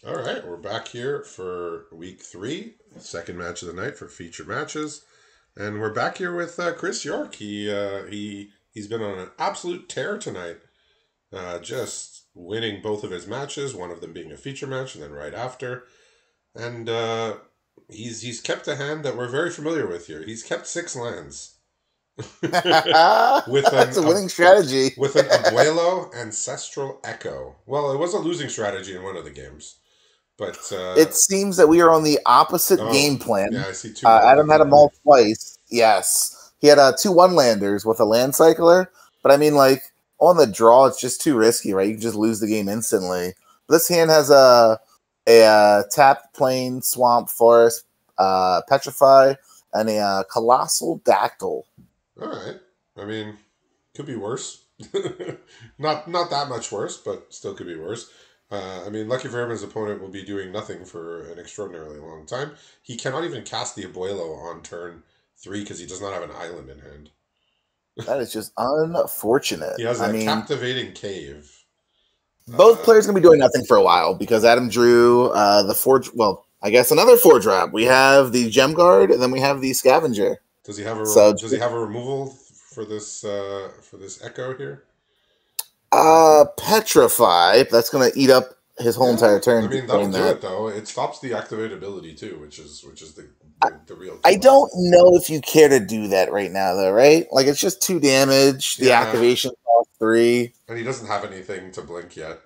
All right, we're back here for week 3, second match of the night for feature matches, and we're back here with Chris York. He's been on an absolute tear tonight, just winning both of his matches, one of them being a feature match, and then right after, and he's kept a hand that we're very familiar with here. He's kept 6 lands with That's a winning strategy. with an Abuelo Ancestral Echo. Well, it was a losing strategy in one of the games. But It seems that we are on the opposite game plan. Yeah, I see 2 Adam had them all twice. Yes. He had 2 one-landers with a land cycler. But I mean, like, on the draw, it's just too risky, right? You can just lose the game instantly. This hand has a tapped plain, swamp, forest, petrify, and a colossal dactyl. All right. I mean, could be worse. not that much worse, but still could be worse. I mean, lucky for him, his opponent will be doing nothing for an extraordinarily long time. He cannot even cast the Abuelo on turn 3 because he does not have an island in hand. That is just unfortunate. He has a captivating cave. Both players are going to be doing nothing for a while because Adam drew the 4... Well, I guess another 4-drop. We have the Gem Guard, and then we have the Scavenger. Does he have a Does he have a removal for this Echo here? Petrify. That's going to eat up his whole entire turn. I mean, that'll do it though. It stops the activate ability too, which is the real. I don't know if you care to do that right now, though, right? Like, it's just 2 damage. The activation costs 3, and he doesn't have anything to blink yet.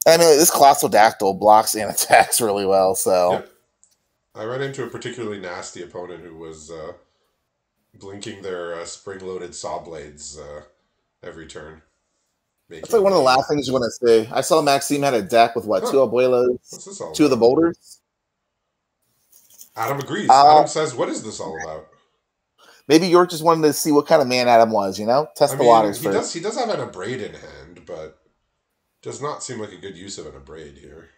I mean, this Colossal Dactyl blocks and attacks really well. So, yep. I ran into a particularly nasty opponent who was blinking their spring-loaded saw blades every turn. That's like one of the last things you want to say. I saw Maxime had a deck with 2 Abuelos, 2 of the boulders. Adam agrees. Adam says, "What is this all about?" Maybe York just wanted to see what kind of man Adam was. Test the waters first. He does have an Abrade in hand, but does not seem like a good use of an Abrade here.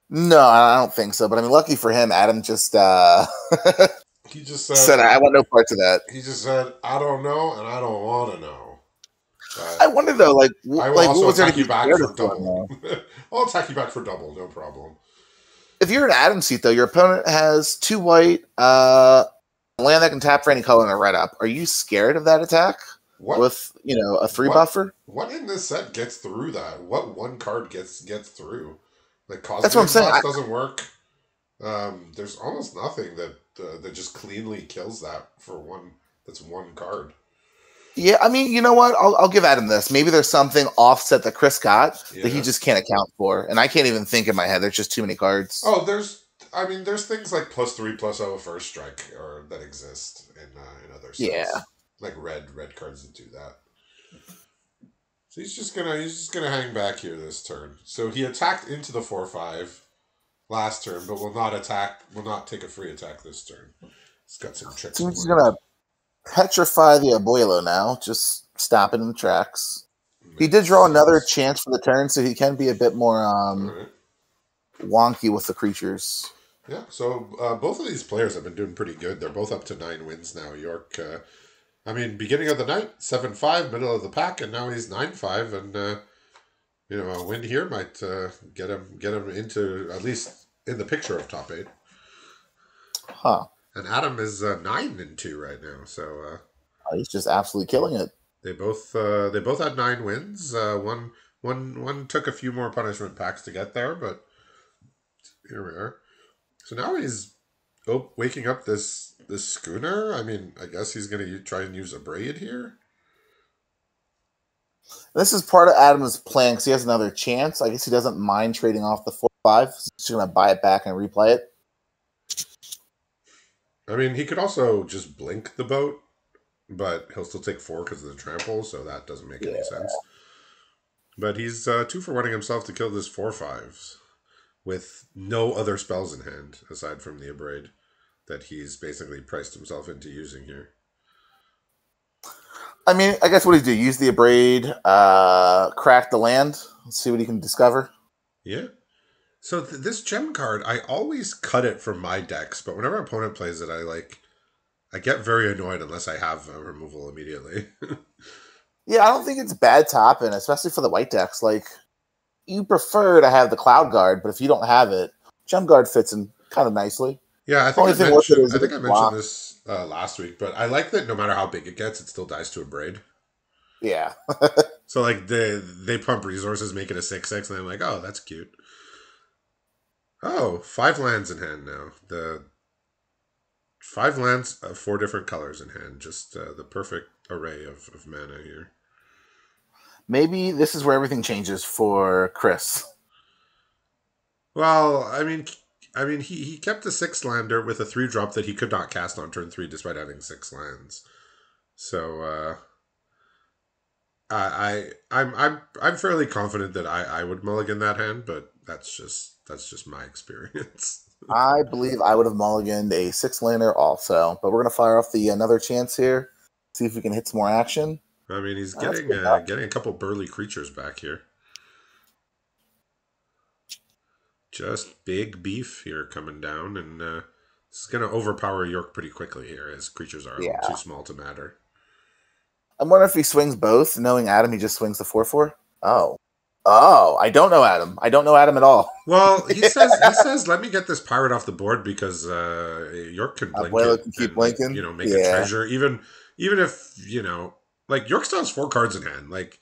No, I don't think so. But I mean, lucky for him, Adam just he just said, "I want no parts of that." He just said, "I don't know, and I don't want to know." I wonder though, I will also attack you back for double. I'll attack you back for double, no problem. If you're in Adam's seat though, your opponent has 2 white, land that can tap for any color and a red up. Are you scared of that attack? With a 3 buffer? What in this set gets through that? What one card gets through? Like Cosmic That's what I'm saying. Doesn't work. There's almost nothing that just cleanly kills that for one. That's one card. Yeah, I mean, you know what? I'll give Adam this. Maybe there's something offset that Chris got that he just can't account for, and I can't even think in my head. There's just too many cards. Oh, there's things like +3/+0 first strike that exist in other sets. Yeah, like red cards that do that. So he's just gonna hang back here this turn. So he attacked into the 4/5 last turn, but will not take a free attack this turn. He's got some tricks. So he's gonna petrify the Abuelo now, just stop it in the tracks. He did draw another chance for the turn, so he can be a bit more wonky with the creatures. Yeah, so both of these players have been doing pretty good. They're both up to 9 wins now. York, beginning of the night, 7-5, middle of the pack, and now he's 9-5, and a win here might get him into at least in the picture of top 8. Huh. And Adam is 9-2 right now, so he's just absolutely killing it. They both had 9 wins. One took a few more punishment packs to get there, but here we are. So now he's waking up this schooner. I mean, I guess he's going to try and use a braid here. This is part of Adam's plan because he has another chance. I guess he doesn't mind trading off the 4/5. He's just going to buy it back and replay it. I mean, he could also just blink the boat, but he'll still take 4 because of the trample, so that doesn't make any sense. But he's 2 for 1ing himself to kill this 4/5s with no other spells in hand aside from the Abrade that he's basically priced himself into using here. I mean, I guess what do? Use the Abrade, crack the land, see what he can discover. Yeah. So this gem card, I always cut it from my decks, but whenever an opponent plays it, I get very annoyed unless I have a removal immediately. Yeah, I don't think it's bad topping, especially for the white decks. Like, you prefer to have the Cloud Guard, but if you don't have it, Gem Guard fits in kind of nicely. Yeah, Only thing with it is I it think I gets mentioned blocked. this last week, but I like that no matter how big it gets, it still dies to a braid. Yeah. So like they pump resources, make it a 6/6, and I'm like, oh, that's cute. Oh, 5 lands in hand now. The 5 lands of 4 different colors in hand. Just the perfect array of mana here. Maybe this is where everything changes for Chris. Well, he kept a 6 lander with a 3 drop that he could not cast on turn 3, despite having 6 lands. So I'm fairly confident that I would mulligan that hand, but that's just my experience. I believe I would have mulliganed a 6-laner also, but we're gonna fire off the another chance here. See if we can hit some more action. I mean, he's That's getting good enough. getting a couple burly creatures back here. Just big beef here coming down, and this is going to overpower York pretty quickly here, as creatures are a little Yeah. too small to matter. I'm wondering if he swings both. Knowing Adam, he just swings the 4/4. Oh, I don't know Adam. I don't know Adam at all. Well, he says, let me get this pirate off the board because York can blink Abuelo it can keep and blinking. make a treasure. Even if like York still has 4 cards in hand. Like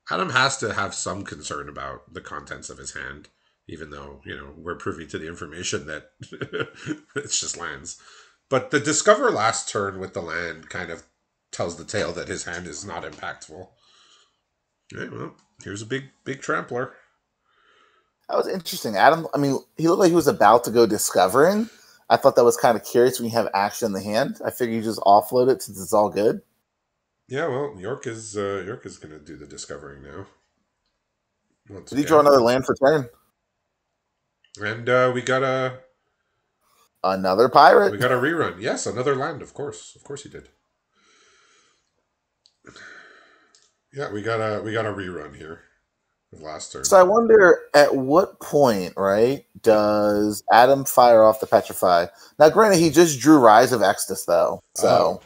Adam has to have some concern about the contents of his hand, even though we're privy to the information that it's just lands. But the discover last turn with the land kind of tells the tale that his hand is not impactful. Okay, well, here's a big trampler. That was interesting. Adam, I mean, he looked like he was about to go discovering. I thought that was kind of curious when you have action in the hand. I figured you just offload it since it's all good. Yeah, well, York is going to do the discovering now. Did he draw another land for turn? And we got another pirate. We got a rerun. Yes, another land. Of course he did. Yeah, we got a rerun here of last turn. So I wonder at what point, right, does Adam fire off the Petrify? Now, granted, he just drew Rise of Exodus, though. So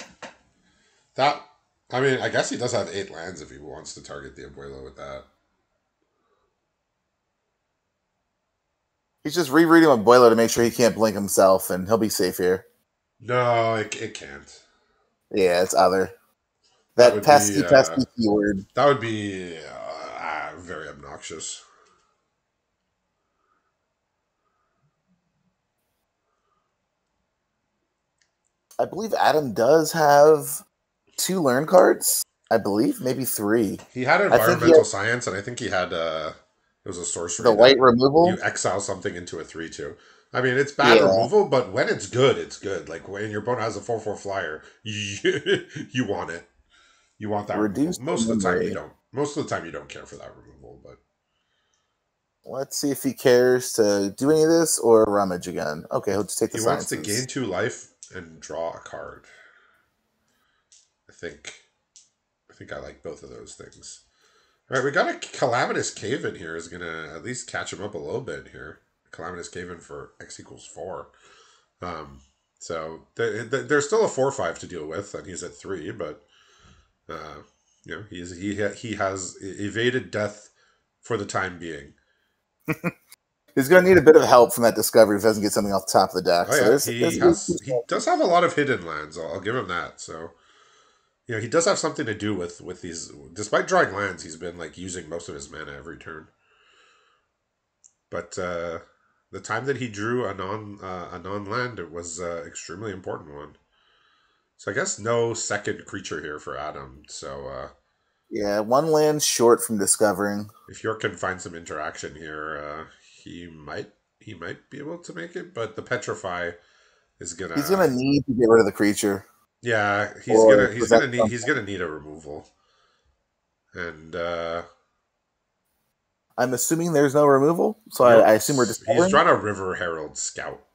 I guess he does have 8 lands if he wants to target the Abuelo with that. He's just rereading Abuelo to make sure he can't blink himself, and he'll be safe here. No, it can't. Yeah, it's other. That pesky keyword. That would be very obnoxious. I believe Adam does have 2 learn cards. I believe maybe 3. He had environmental science, and I think he had it was a sorcery. The white removal. You exile something into a 3/2. I mean, it's bad removal, but when it's good, it's good. Like when your opponent has a 4/4 flyer, you want it. You want that removal. Most of the time you don't. Most of the time you don't care for that removal, but let's see if he cares to do any of this or rummage again. Okay, he'll just take the sciences. He wants to gain 2 life and draw a card. I think I like both of those things. All right, we got a Calamitous Cave-in here is going to at least catch him up a little bit here. Calamitous Cave-in for X=4. So there's still a 4/5 to deal with, and he's at 3, but he has evaded death for the time being. He's going to need a bit of help from that discovery if he doesn't get something off the top of the deck. Oh, yeah. He does have a lot of hidden lands. I'll give him that. So he does have something to do with these. Despite drawing lands, he's been like using most of his mana every turn. But the time that he drew a non land, it was an extremely important one. So I guess no second creature here for Adam. So yeah, 1 land short from discovering. If York can find some interaction here, he might be able to make it. But the Petrify is gonna. He's gonna need to get rid of the creature. Yeah, he's gonna need a removal. And I'm assuming there's no removal, so I assume we're just. He's trying to River Herald Scout,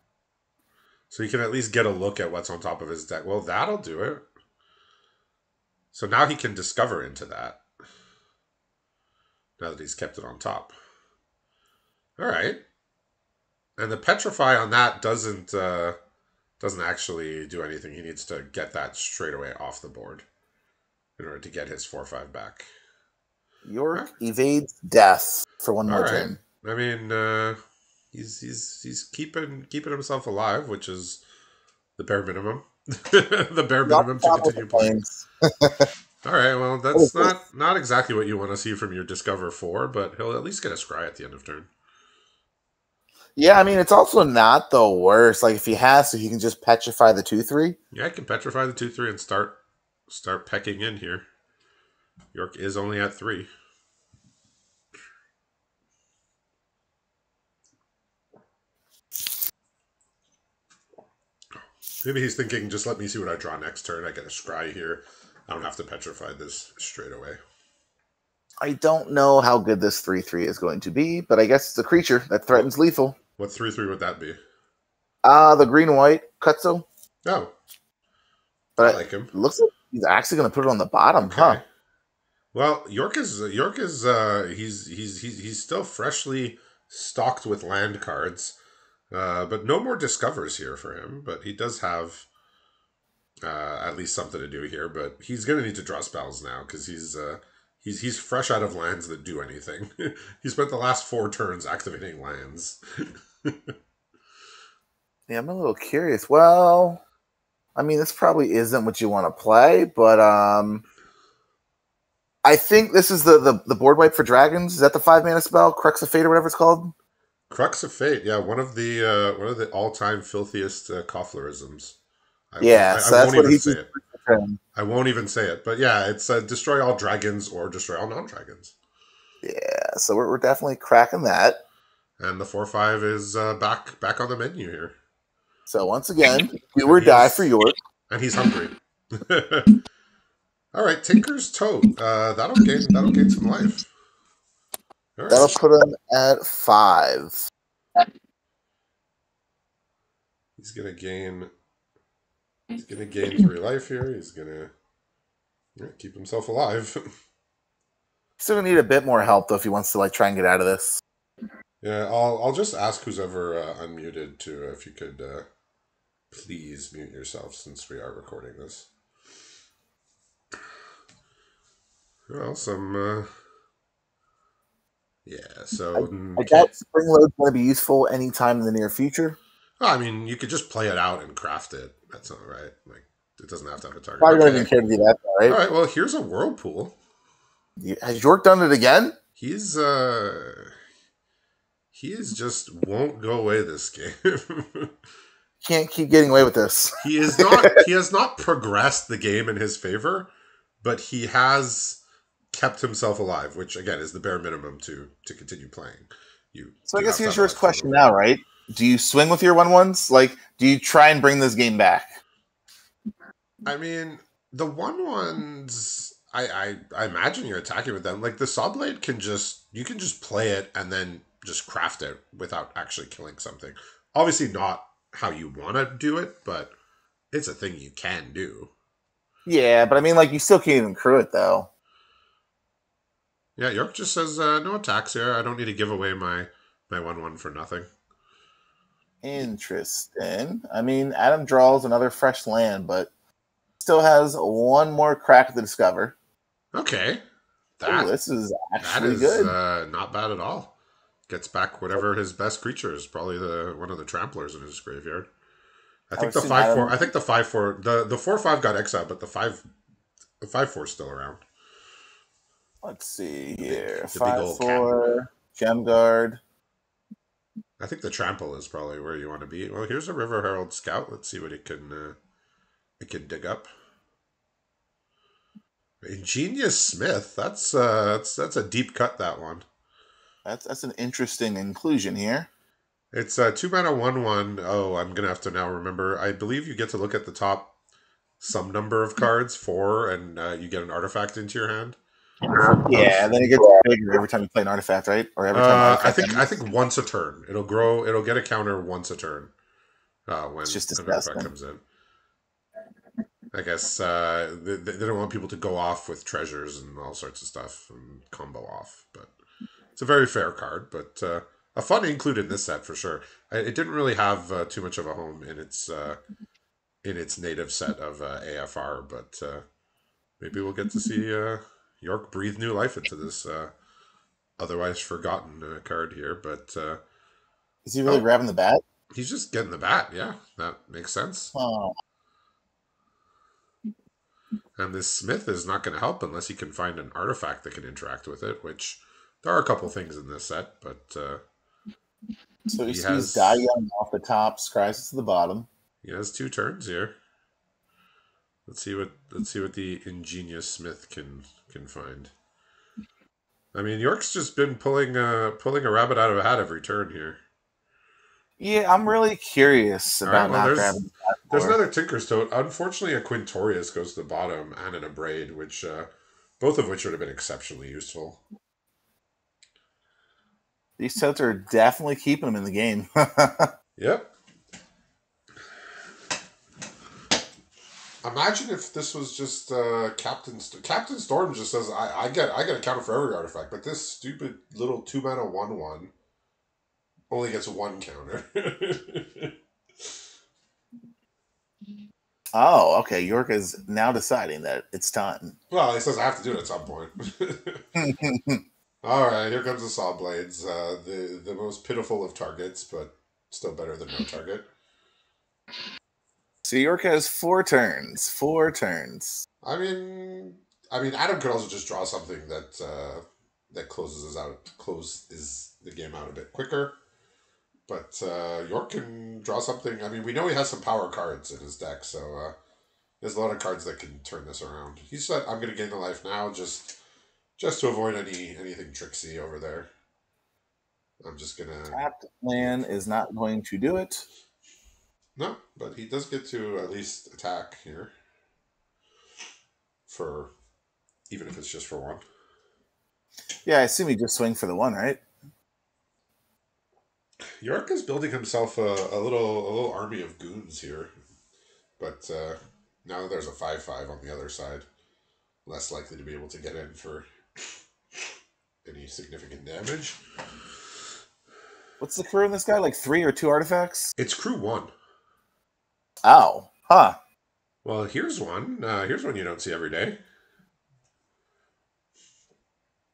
so he can at least get a look at what's on top of his deck. Well, that'll do it. So now he can discover into that. Now that he's kept it on top. All right, and the Petrify on that doesn't actually do anything. He needs to get that straight away off the board in order to get his 4/5 back. York evades death for one All more right. turn. I mean, he's keeping himself alive, which is the bare minimum. The bare Not minimum the to top with the continue playing. Flames. All right. Well, What is that's this? not exactly what you want to see from your Discover 4, but he'll at least get a scry at the end of turn. Yeah, I mean, it's also not the worst. Like, if he has to, he can just petrify the 2/3. Yeah, I can petrify the 2/3 and start pecking in here. York is only at 3. Maybe he's thinking, just let me see what I draw next turn. I get a scry here. I don't have to petrify this straight away. I don't know how good this 3/3 is going to be, but I guess it's a creature that threatens lethal. What 3/3 would that be? The green-white Kutso. Oh, I But like him. it looks like he's actually going to put it on the bottom, Okay. huh? Well, York is he's still freshly stocked with land cards, but no more discovers here for him. But he does have at least something to do here. But he's gonna need to draw spells now because he's fresh out of lands that do anything. He spent the last 4 turns activating lands. Yeah, I'm a little curious. Well, I mean, this probably isn't what you want to play, but I think this is the board wipe for dragons. Is that the 5-mana spell, Crux of Fate or whatever it's called? Crux of Fate, yeah, one of the all-time filthiest Kofflerisms. Yeah, I so that's won't what even he say just. it. I won't even say it. But yeah, it's destroy all dragons or destroy all non-dragons. Yeah, so we're definitely cracking that. And the 4/5 is back on the menu here. So once again, do or die for York. And he's hungry. All right, Tinker's Tote. That'll gain some life. All right. That'll put him at 5. He's gonna gain 3 life here. He's gonna keep himself alive. Still gonna need a bit more help though if he wants to like try and get out of this. Yeah, I'll just ask who's ever unmuted to if you could please mute yourself since we are recording this. Well, some yeah. So I doubt Spring Load's going to be useful anytime in the near future. I mean, you could just play it out and craft it. That's all right. Like it doesn't have to have a target. Probably don't even care to do that, right? All right. Well, here's a whirlpool. Has York done it again? He is just won't go away this game. Can't keep getting away with this. He has not progressed the game in his favor, but he has kept himself alive, which again is the bare minimum to continue playing. So I guess here's your question now, right? Do you swing with your 1/1s? Like, do you try and bring this game back? I mean, the 1/1s. I imagine you're attacking with them. Like the Sawblade you can just play it and then just craft it without actually killing something. Obviously not how you want to do it, but it's a thing you can do. Yeah, but I mean, like, you still can't even crew it, though. Yeah, York just says, no attacks here. I don't need to give away my 1/1 for nothing. Interesting. I mean, Adam draws another fresh land, but still has one more crack to discover. Okay. This is actually good. Not bad at all. Gets back whatever his best creature is, probably one of the tramplers in his graveyard. I think the 5/4. I think the 5/4. The 4/5 got exiled, but the 5/4 is still around. Let's see here. 5/4 Gem Guard. I think the trample is probably where you want to be. Well, here's a River Herald Scout. Let's see what it can dig up. Ingenious Smith. That's a deep cut. That one. That's an interesting inclusion here. It's 2 mana 1/1. Oh, I'm gonna have to now remember. I believe you get to look at the top some number of cards, 4, and you get an artifact into your hand. Yeah, and then it gets bigger every time you play an artifact, right? Or every time I think once a turn. It'll grow. It'll get a counter once a turn. When it's just an artifact comes in. I guess they don't want people to go off with treasures and all sorts of stuff and combo off, but it's a very fair card, but a fun include in this set for sure. It didn't really have too much of a home in its native set of AFR, but maybe we'll get to see York breathed new life into this otherwise forgotten card here, but Is he really oh, grabbing the bat? he's just getting the bat. Yeah, that makes sense. Oh, And this Smith is not going to help unless he can find an artifact that can interact with it, which there are a couple things in this set, but so he he sees Die has Young off the top, scries to the bottom. 2 turns here. Let's see what the ingenious Smith can find. I mean, York's just been pulling a rabbit out of a hat every turn here. Yeah, I'm really curious All right, about well, not there's grabbing the there's bat. another Tinker's Toad. Unfortunately, a Quintorius goes to the bottom and an Abrade, which both of which would have been exceptionally useful. These totes are definitely keeping him in the game. Yep. Imagine if this was just Captain Storm just says I get a counter for every artifact, but this stupid little 2-mana 1/1 only gets 1 counter. Oh, okay. York is now deciding that it's time. Well, he says I have to do it at some point. All right, here comes the Saw Blades, the most pitiful of targets, but still better than no target. So York has 4 turns. 4 turns. I mean, Adam could also just draw something that closes the game out a bit quicker. But York can draw something. I mean, we know he has some power cards in his deck, so there's a lot of cards that can turn this around. He said, "I'm going to gain the life now, just to avoid anything tricksy over there. I'm just gonna." Tapped land is not going to do it. No, but he does get to at least attack here. For even if it's just for 1. Yeah, I assume he just swing for the 1, right? York is building himself a little army of goons here, but now there's a 5/5 on the other side. Less likely to be able to get in for any significant damage. What's the crew in this guy? Like 3 or 2 artifacts? It's crew 1. Oh, huh. Well, here's one. Here's one you don't see every day.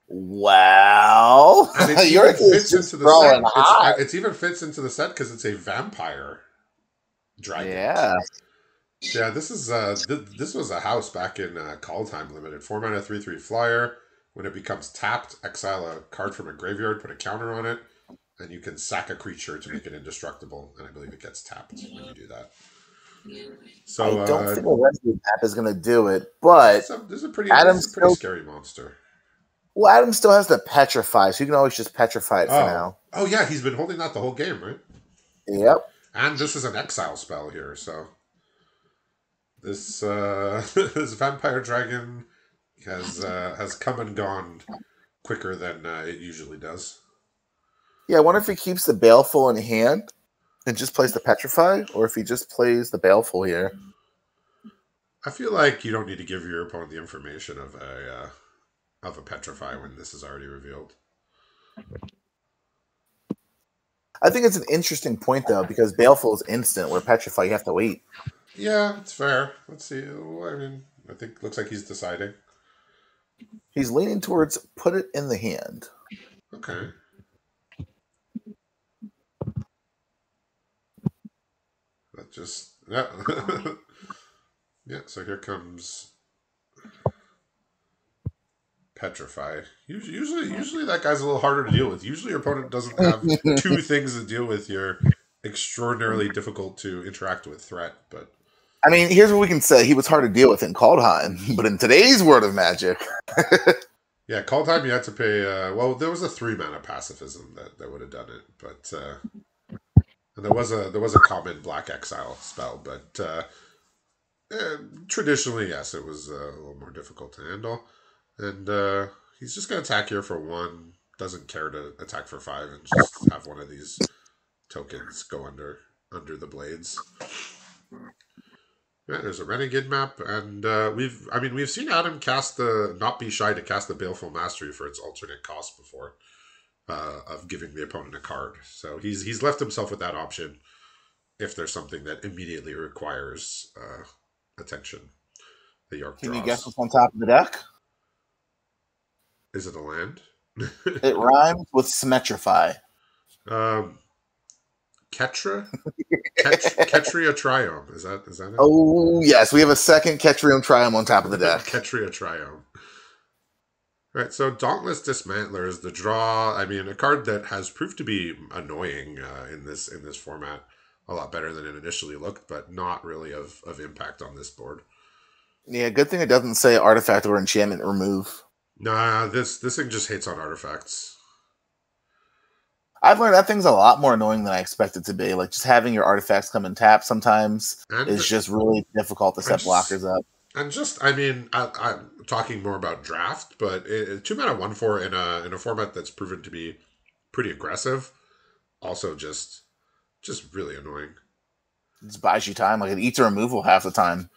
Wow. And it even fits into the set. It even fits into the set because it's a vampire dragon. Yeah. Yeah, this is this was a house back in Call Time Limited. 4-mana 3/3 flyer. When it becomes tapped, exile a card from a graveyard, put a counter on it, and you can sack a creature to make it indestructible. And I believe it gets tapped when you do that. So I don't think a rescue map is going to do it, but this is a pretty scary monster. Well, Adam still has the petrify, so you can always just petrify it for now. Oh yeah, he's been holding that the whole game, right? Yep. And this is an exile spell here, so this this vampire dragon has come and gone quicker than it usually does. Yeah, I wonder if he keeps the Baleful in hand and just plays the petrify, or if he just plays the Baleful here. I feel like you don't need to give your opponent the information of a petrify when this is already revealed. I think it's an interesting point though, because Baleful is instant, where petrify you have to wait. Yeah, it's fair. Let's see. I mean, I think it looks like he's deciding. He's leaning towards put it in the hand. Okay. That just yeah. Yeah, so here comes petrify. Usually that guy's a little harder to deal with. Usually your opponent doesn't have 2 things to deal with your extraordinarily difficult to interact with threat, but I mean, here's what we can say. He was hard to deal with in Kaldheim, but in today's World of Magic. yeah, Kaldheim you had to pay well, there was a 3-mana pacifism that would have done it, but and there was a common black exile spell, but traditionally, yes, it was a little more difficult to handle. And he's just going to attack here for 1. Doesn't care to attack for 5 and just have one of these tokens go under the blades. Yeah, there's a renegade map, and we've seen Adam not be shy to cast the Baleful Mastery for its alternate cost before, of giving the opponent a card. So he's left himself with that option if there's something that immediately requires attention. The York Can draws. you guess what's on top of the deck? Is it a land? It rhymes with symmetrify. um, Ketra? Ketria Triome. Is that it? Oh, yes. We have a second Ketrium Triumph on top of the deck. Ketria Triome. Right, so Dauntless Dismantler is the draw. I mean, a card that has proved to be annoying in this format. A lot better than it initially looked, but not really of impact on this board. Yeah, good thing it doesn't say artifact or enchantment remove. Nah, this thing just hates on artifacts. I've learned that thing's a lot more annoying than I expected to be. Like, just having your artifacts come and tap sometimes is just really difficult to set blockers up. And just, I mean, I'm talking more about draft, but 2-mana 1/4 in a format that's proven to be pretty aggressive. Also, just really annoying. It just buys you time. Like, it eats a removal half the time.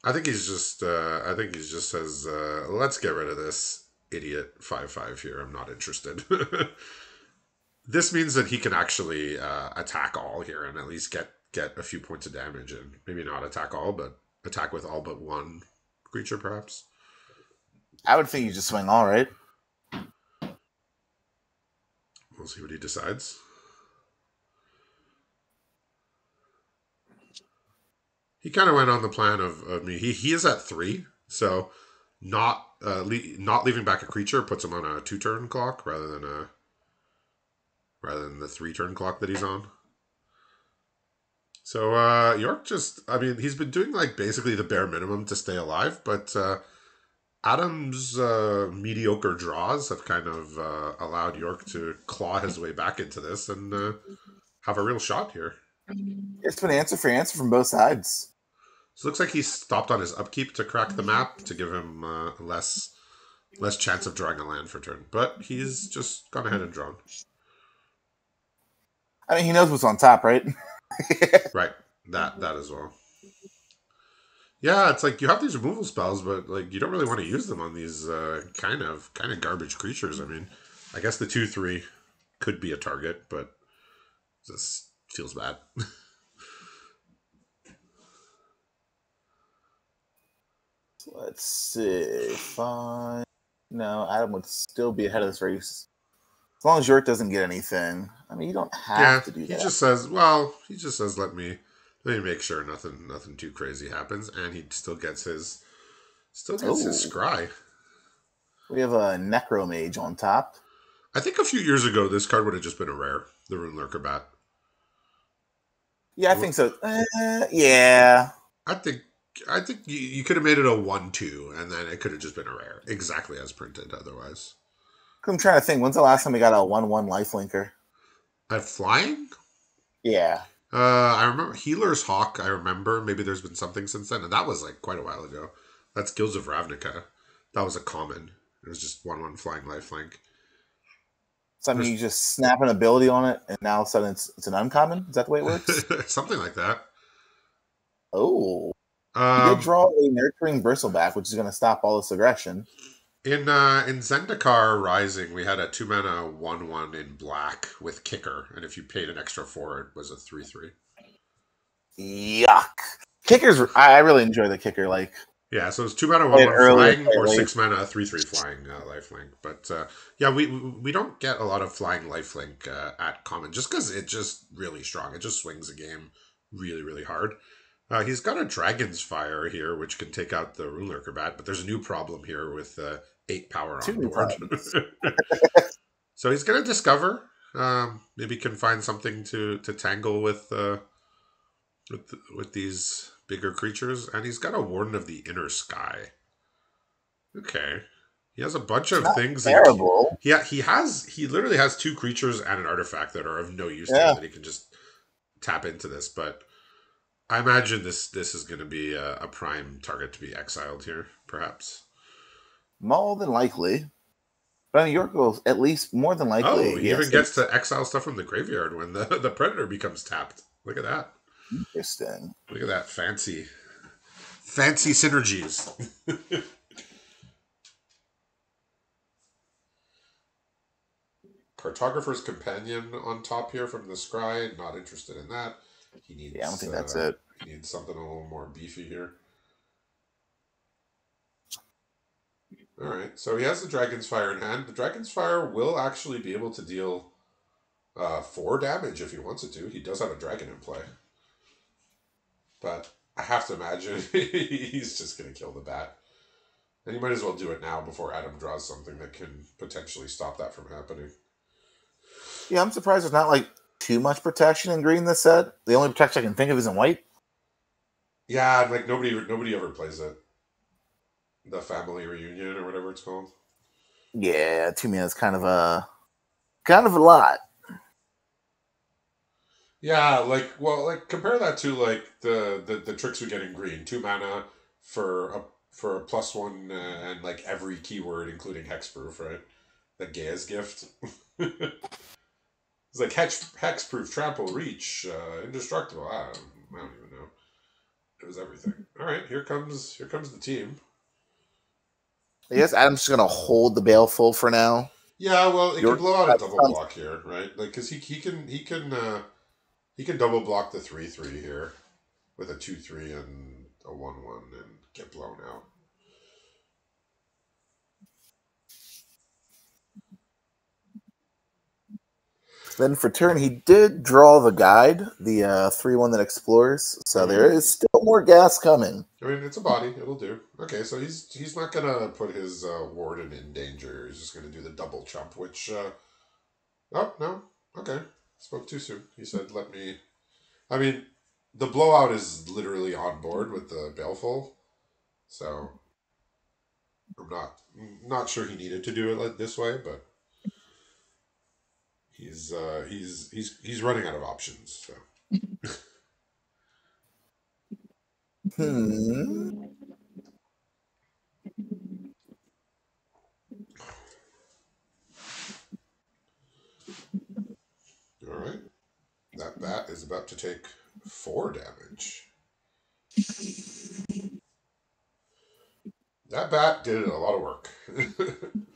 I think he's just says, let's get rid of this idiot 5/5 here. I'm not interested. This means that he can actually attack all here and at least get a few points of damage, and maybe not attack all, but attack with all but one creature, perhaps. I would think you just swing all, right? We'll see what he decides. He kind of went on the plan of me. He is at 3, so not leaving back a creature puts him on a 2-turn clock rather than the 3-turn clock that he's on. So York just, I mean, he's been doing like basically the bare minimum to stay alive, but Adam's mediocre draws have kind of allowed York to claw his way back into this and have a real shot here. It's been answer for answer from both sides. So it looks like he stopped on his upkeep to crack the map to give him less chance of drawing a land for turn. But he's just gone ahead and drawn. I mean, he knows what's on top, right? Right. That as well. Yeah, it's like you have these removal spells, but like you don't really want to use them on these kind of garbage creatures. I mean, I guess the 2/3 could be a target, but this feels bad. Let's see. Fine. No, Adam would still be ahead of this race. As long as York doesn't get anything. I mean, you don't have to do that. He just says, let me make sure nothing too crazy happens, and he still gets his scry. We have a Necromage on top. I think a few years ago this card would have just been a rare, the Rune Lurker Bat. Yeah, I think so. Yeah. I think you could have made it a 1/2, and then it could have just been a rare, exactly as printed. Otherwise, I'm trying to think. When's the last time we got a 1/1 lifelinker? At flying? Yeah. I remember Healer's Hawk. I remember maybe there's been something since then, and that was like quite a while ago. That's Guilds of Ravnica. That was a common. It was just 1/1 flying lifelink. So I mean, you just snap an ability on it, and now all of a sudden it's an uncommon. Is that the way it works? Something like that. Oh. You did draw a Nurturing Bristleback, which is going to stop all this aggression. In Zendikar Rising, we had a 2-mana 1/1 in black with Kicker, and if you paid an extra 4, it was a 3/3. Yuck! Kickers, I really enjoy the Kicker. Like, yeah, so it's 2-mana 1/1 flying or 6-mana 3/3 flying lifelink. But yeah, we don't get a lot of flying lifelink at common just because it's just really strong. It just swings a game really really hard. He's got a Dragon's Fire here, which can take out the Rune Lurker Bat, but there's a new problem here with 8 power on board. So he's going to discover. Maybe can find something to tangle with these bigger creatures, and he's got a Warden of the Inner Sky. Okay, he has a bunch of things. Terrible. He literally has 2 creatures and an artifact that are of no use to him that he can just tap into this, but. I imagine this is going to be a prime target to be exiled here, perhaps. More than likely. But I mean, York goes at least more than likely. Oh, he even gets to exile stuff from the graveyard when the Predator becomes tapped. Look at that. Interesting. Look at that fancy synergies. Cartographer's Companion on top here from the Scry. Not interested in that. He needs, I don't think that's it. He needs something a little more beefy here. All right. So he has the Dragon's Fire in hand. The Dragon's Fire will actually be able to deal 4 damage if he wants it to. He does have a dragon in play. But I have to imagine he's just going to kill the bat. And you might as well do it now before Adam draws something that can potentially stop that from happening. Yeah, I'm surprised there's not like too much protection in green this set. The only protection I can think of is in white. Yeah, like nobody ever plays it. The family reunion or whatever it's called. Yeah, to me that's kind of a lot. Yeah, like compare that to like the tricks we get in green. 2 mana for a +1 and like every keyword including hexproof, right? The Gaia's gift. It's like hexproof, trample, reach, indestructible. I don't even know. It was everything. All right, here comes the team. I guess Adam's just gonna hold the Baleful for now. Yeah, well, it can blow out a double block here, right? Like, because he can double block the 3/3 here with a 2/3 and a 1/1 and get blown out. Then for turn, he did draw the guide, the 3/1 that explores. So there is still more gas coming. I mean, it's a body; it'll do. Okay, so he's not gonna put his warden in danger. He's just gonna do the double chump, which oh no, okay, spoke too soon. He said, "Let me." I mean, the blowout is literally on board with the Baleful, so I'm not sure he needed to do it like this way, but. He's running out of options. So. All right, that bat is about to take 4 damage. That bat did a lot of work.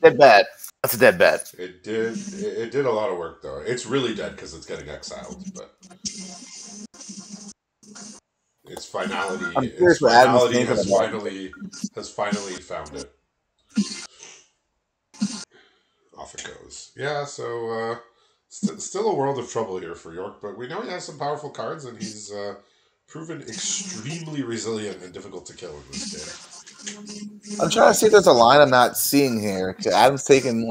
Dead bat. That's a dead bat. It did a lot of work though. It's really dead because it's getting exiled, but its finality has finally found it. Off it goes. Yeah, so still a world of trouble here for York, but we know he has some powerful cards, and he's proven extremely resilient and difficult to kill in this game. I'm trying to see if there's a line I'm not seeing here. Adam's taking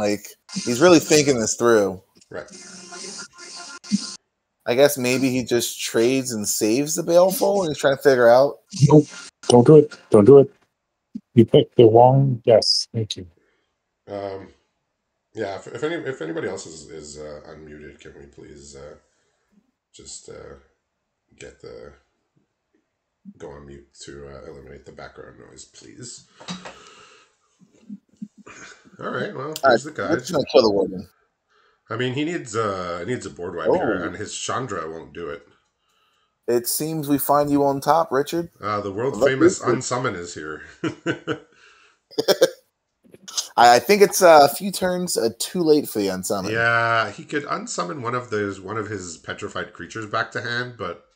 he's really thinking this through. Right. I guess maybe he just trades and saves the Baleful, and he's trying to figure out. Nope, don't do it. Don't do it. You picked the wrong. Yes, thank you. Yeah. If anybody else is unmuted, can we please just go on mute to eliminate the background noise, please. All right. Well, here's the guy. We're just gonna kill the warden. I mean, he needs a board wipe here, and his Chandra won't do it. It seems we find you on top, Richard. The world famous unsummon is here. I think it's a few turns too late for the unsummon. Yeah, he could unsummon one of his petrified creatures back to hand, but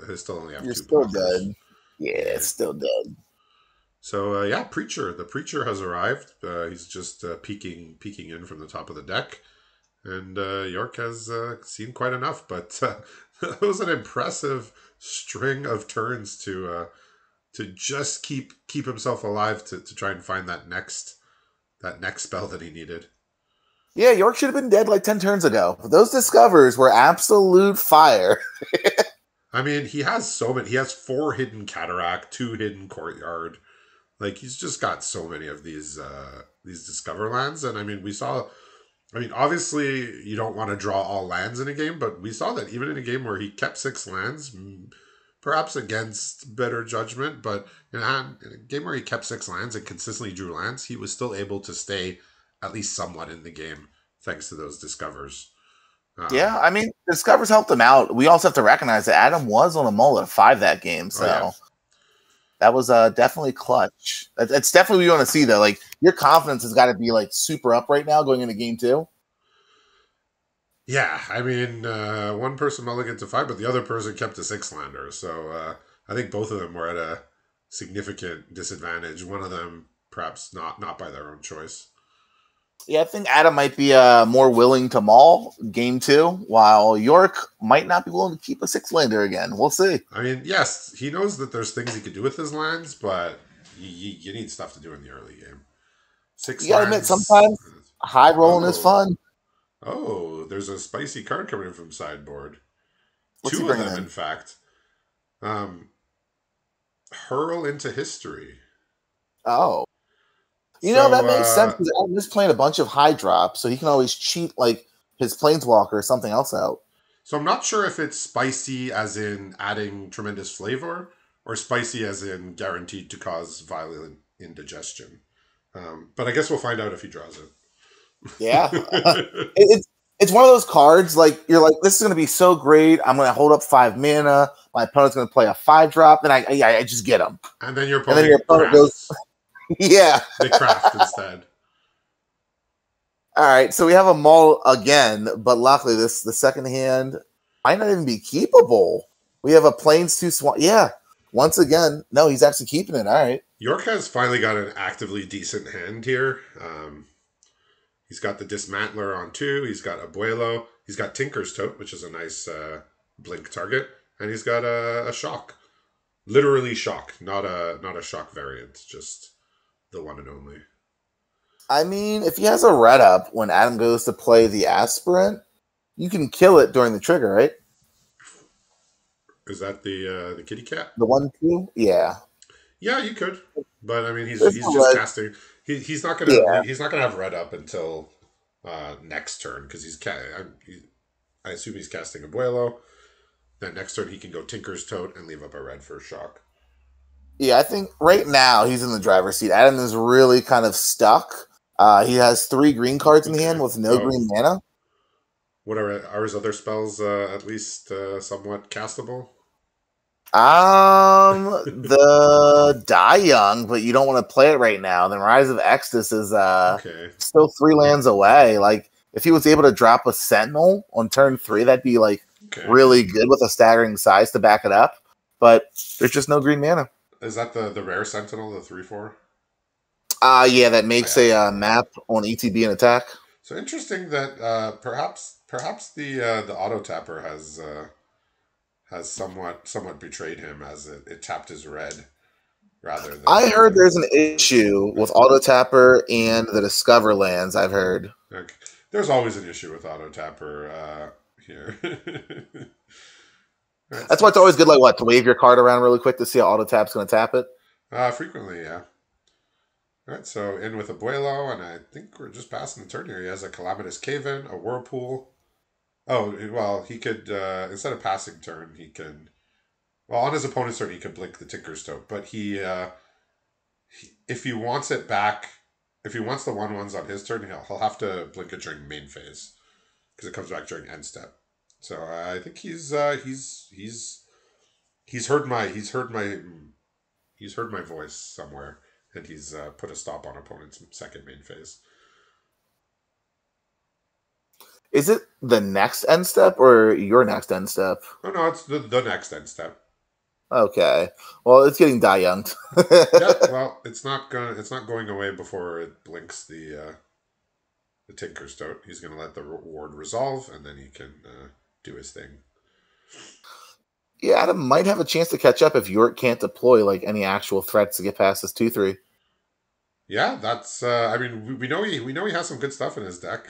he'll still only have 2 still dead. Yeah, it's still dead. So yeah, Preacher. The Preacher has arrived. He's just peeking in from the top of the deck, and York has seen quite enough. But that was an impressive string of turns to just keep himself alive to try and find that next spell that he needed. Yeah, York should have been dead like 10 turns ago. Those discovers were absolute fire. I mean, he has so many. He has 4 hidden Cataract, 2 hidden Courtyard. Like, he's just got so many of these Discover lands. And I mean, obviously you don't want to draw all lands in a game, but we saw that even in a game where he kept 6 lands, perhaps against better judgment, but in a game where he kept 6 lands and consistently drew lands, he was still able to stay at least somewhat in the game thanks to those Discovers. Yeah, I mean, Discovers helped him out. We also have to recognize that Adam was on a mullet of 5 that game, so that was definitely clutch. That's definitely what you want to see, though. Like, your confidence has got to be super up right now going into game 2. Yeah, I mean, one person mulliganed to 5, but the other person kept a 6-lander. So I think both of them were at a significant disadvantage. One of them perhaps not by their own choice. Yeah, I think Adam might be more willing to maul game 2, while York might not be willing to keep a 6-lander again. We'll see. I mean, yes, he knows that there's things he could do with his lands, but you need stuff to do in the early game. 6 You gotta admit, lands. sometimes high rolling is fun. Oh, there's a spicy card coming in from sideboard. What's he 2 of bringing them, in? in fact. Hurl into history. Oh. You So, know, that makes sense because Adam is playing a bunch of high drops, so he can always cheat like his Planeswalker or something else out. So I'm not sure if it's spicy as in adding tremendous flavor, or spicy as in guaranteed to cause violent indigestion. But I guess we'll find out if he draws it. Yeah. It's one of those cards, like, you're like, this is going to be so great. I'm going to hold up 5 mana. My opponent's going to play a 5-drop, then I just get him. And then your opponent, goes, yeah. They craft instead. All right, so we have a maul again, but luckily the second hand might not even be keepable. We have a Plains 2 Swan. Yeah, once again, no, he's actually keeping it. All right. York has finally got an actively decent hand here. He's got the Dismantler on 2. He's got Abuelo. He's got Tinker's Tote, which is a nice blink target. And he's got a Shock. Literally Shock, not a Shock variant, just the one and only. I mean, if he has a red up when Adam goes to play the Aspirant, you can kill it during the trigger, right? Is that the kitty cat? The 1/2? Yeah. Yeah, you could. But I mean, he's just casting. He's not gonna have red up until next turn because I assume he's casting Abuelo. Then next turn he can go Tinker's Tote and leave up a red for a Shock. Yeah, I think right now he's in the driver's seat. Adam is really kind of stuck. He has 3 green cards in hand with no green mana. What are his other spells at least somewhat castable? The Die Young, but you don't want to play it right now. Then Rise of Exodus is still 3 lands away. Like, if he was able to drop a Sentinel on turn 3, that'd be like really good with a staggering size to back it up. But there's just no green mana. Is that the rare Sentinel, the 3/4? Yeah, that makes a map on ETB and attack. So interesting that perhaps the auto tapper has somewhat betrayed him as it tapped his red rather than. I heard there's an issue with auto tapper and the Discover lands. I've heard. Okay. There's always an issue with auto tapper here. Right, that's why it's always good, like, to wave your card around really quick to see how auto tap's going to tap it. Frequently, yeah. All right, so in with Abuelo, and I think we're just passing the turn here. He has a Calamitous Caven, a Whirlpool. Oh, well, he could, instead of passing turn, he can, well, on his opponent's turn, he could blink the Tinker's Tote, but if he wants it back, if he wants the 1/1s on his turn, he'll have to blink it during main phase, because it comes back during end step. So I think he's heard my voice somewhere, and he's put a stop on opponent's second main phase. Is it the next end step or your next end step? Oh no, it's the next end step. Okay, well, it's getting Die Younged. Yeah, well, it's not going away before it blinks the Tinker's Tote. He's gonna let the ward resolve, and then he can do his thing. Yeah, Adam might have a chance to catch up if York can't deploy like any actual threats to get past this 2/3. Yeah, that's. I mean, we know he has some good stuff in his deck.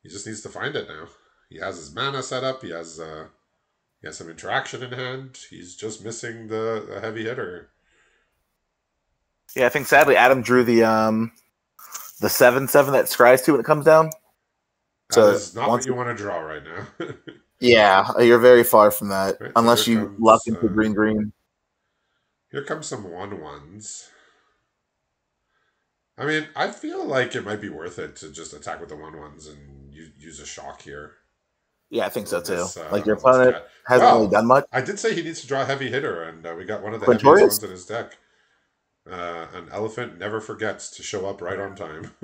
He just needs to find it now. He has his mana set up. He has some interaction in hand. He's just missing the heavy hitter. Yeah, I think sadly Adam drew the 7/7 that scries to when it comes down. So that is not what you want to draw right now. Yeah, you're very far from that, right, unless so you luck into green. Here comes some 1/1s. I mean, I feel like it might be worth it to just attack with the 1/1s and use a Shock here. Yeah, I think so too. Like, your opponent hasn't really done much. I did say he needs to draw a heavy hitter, and we got one of the heaviest ones in his deck. An elephant never forgets to show up right on time.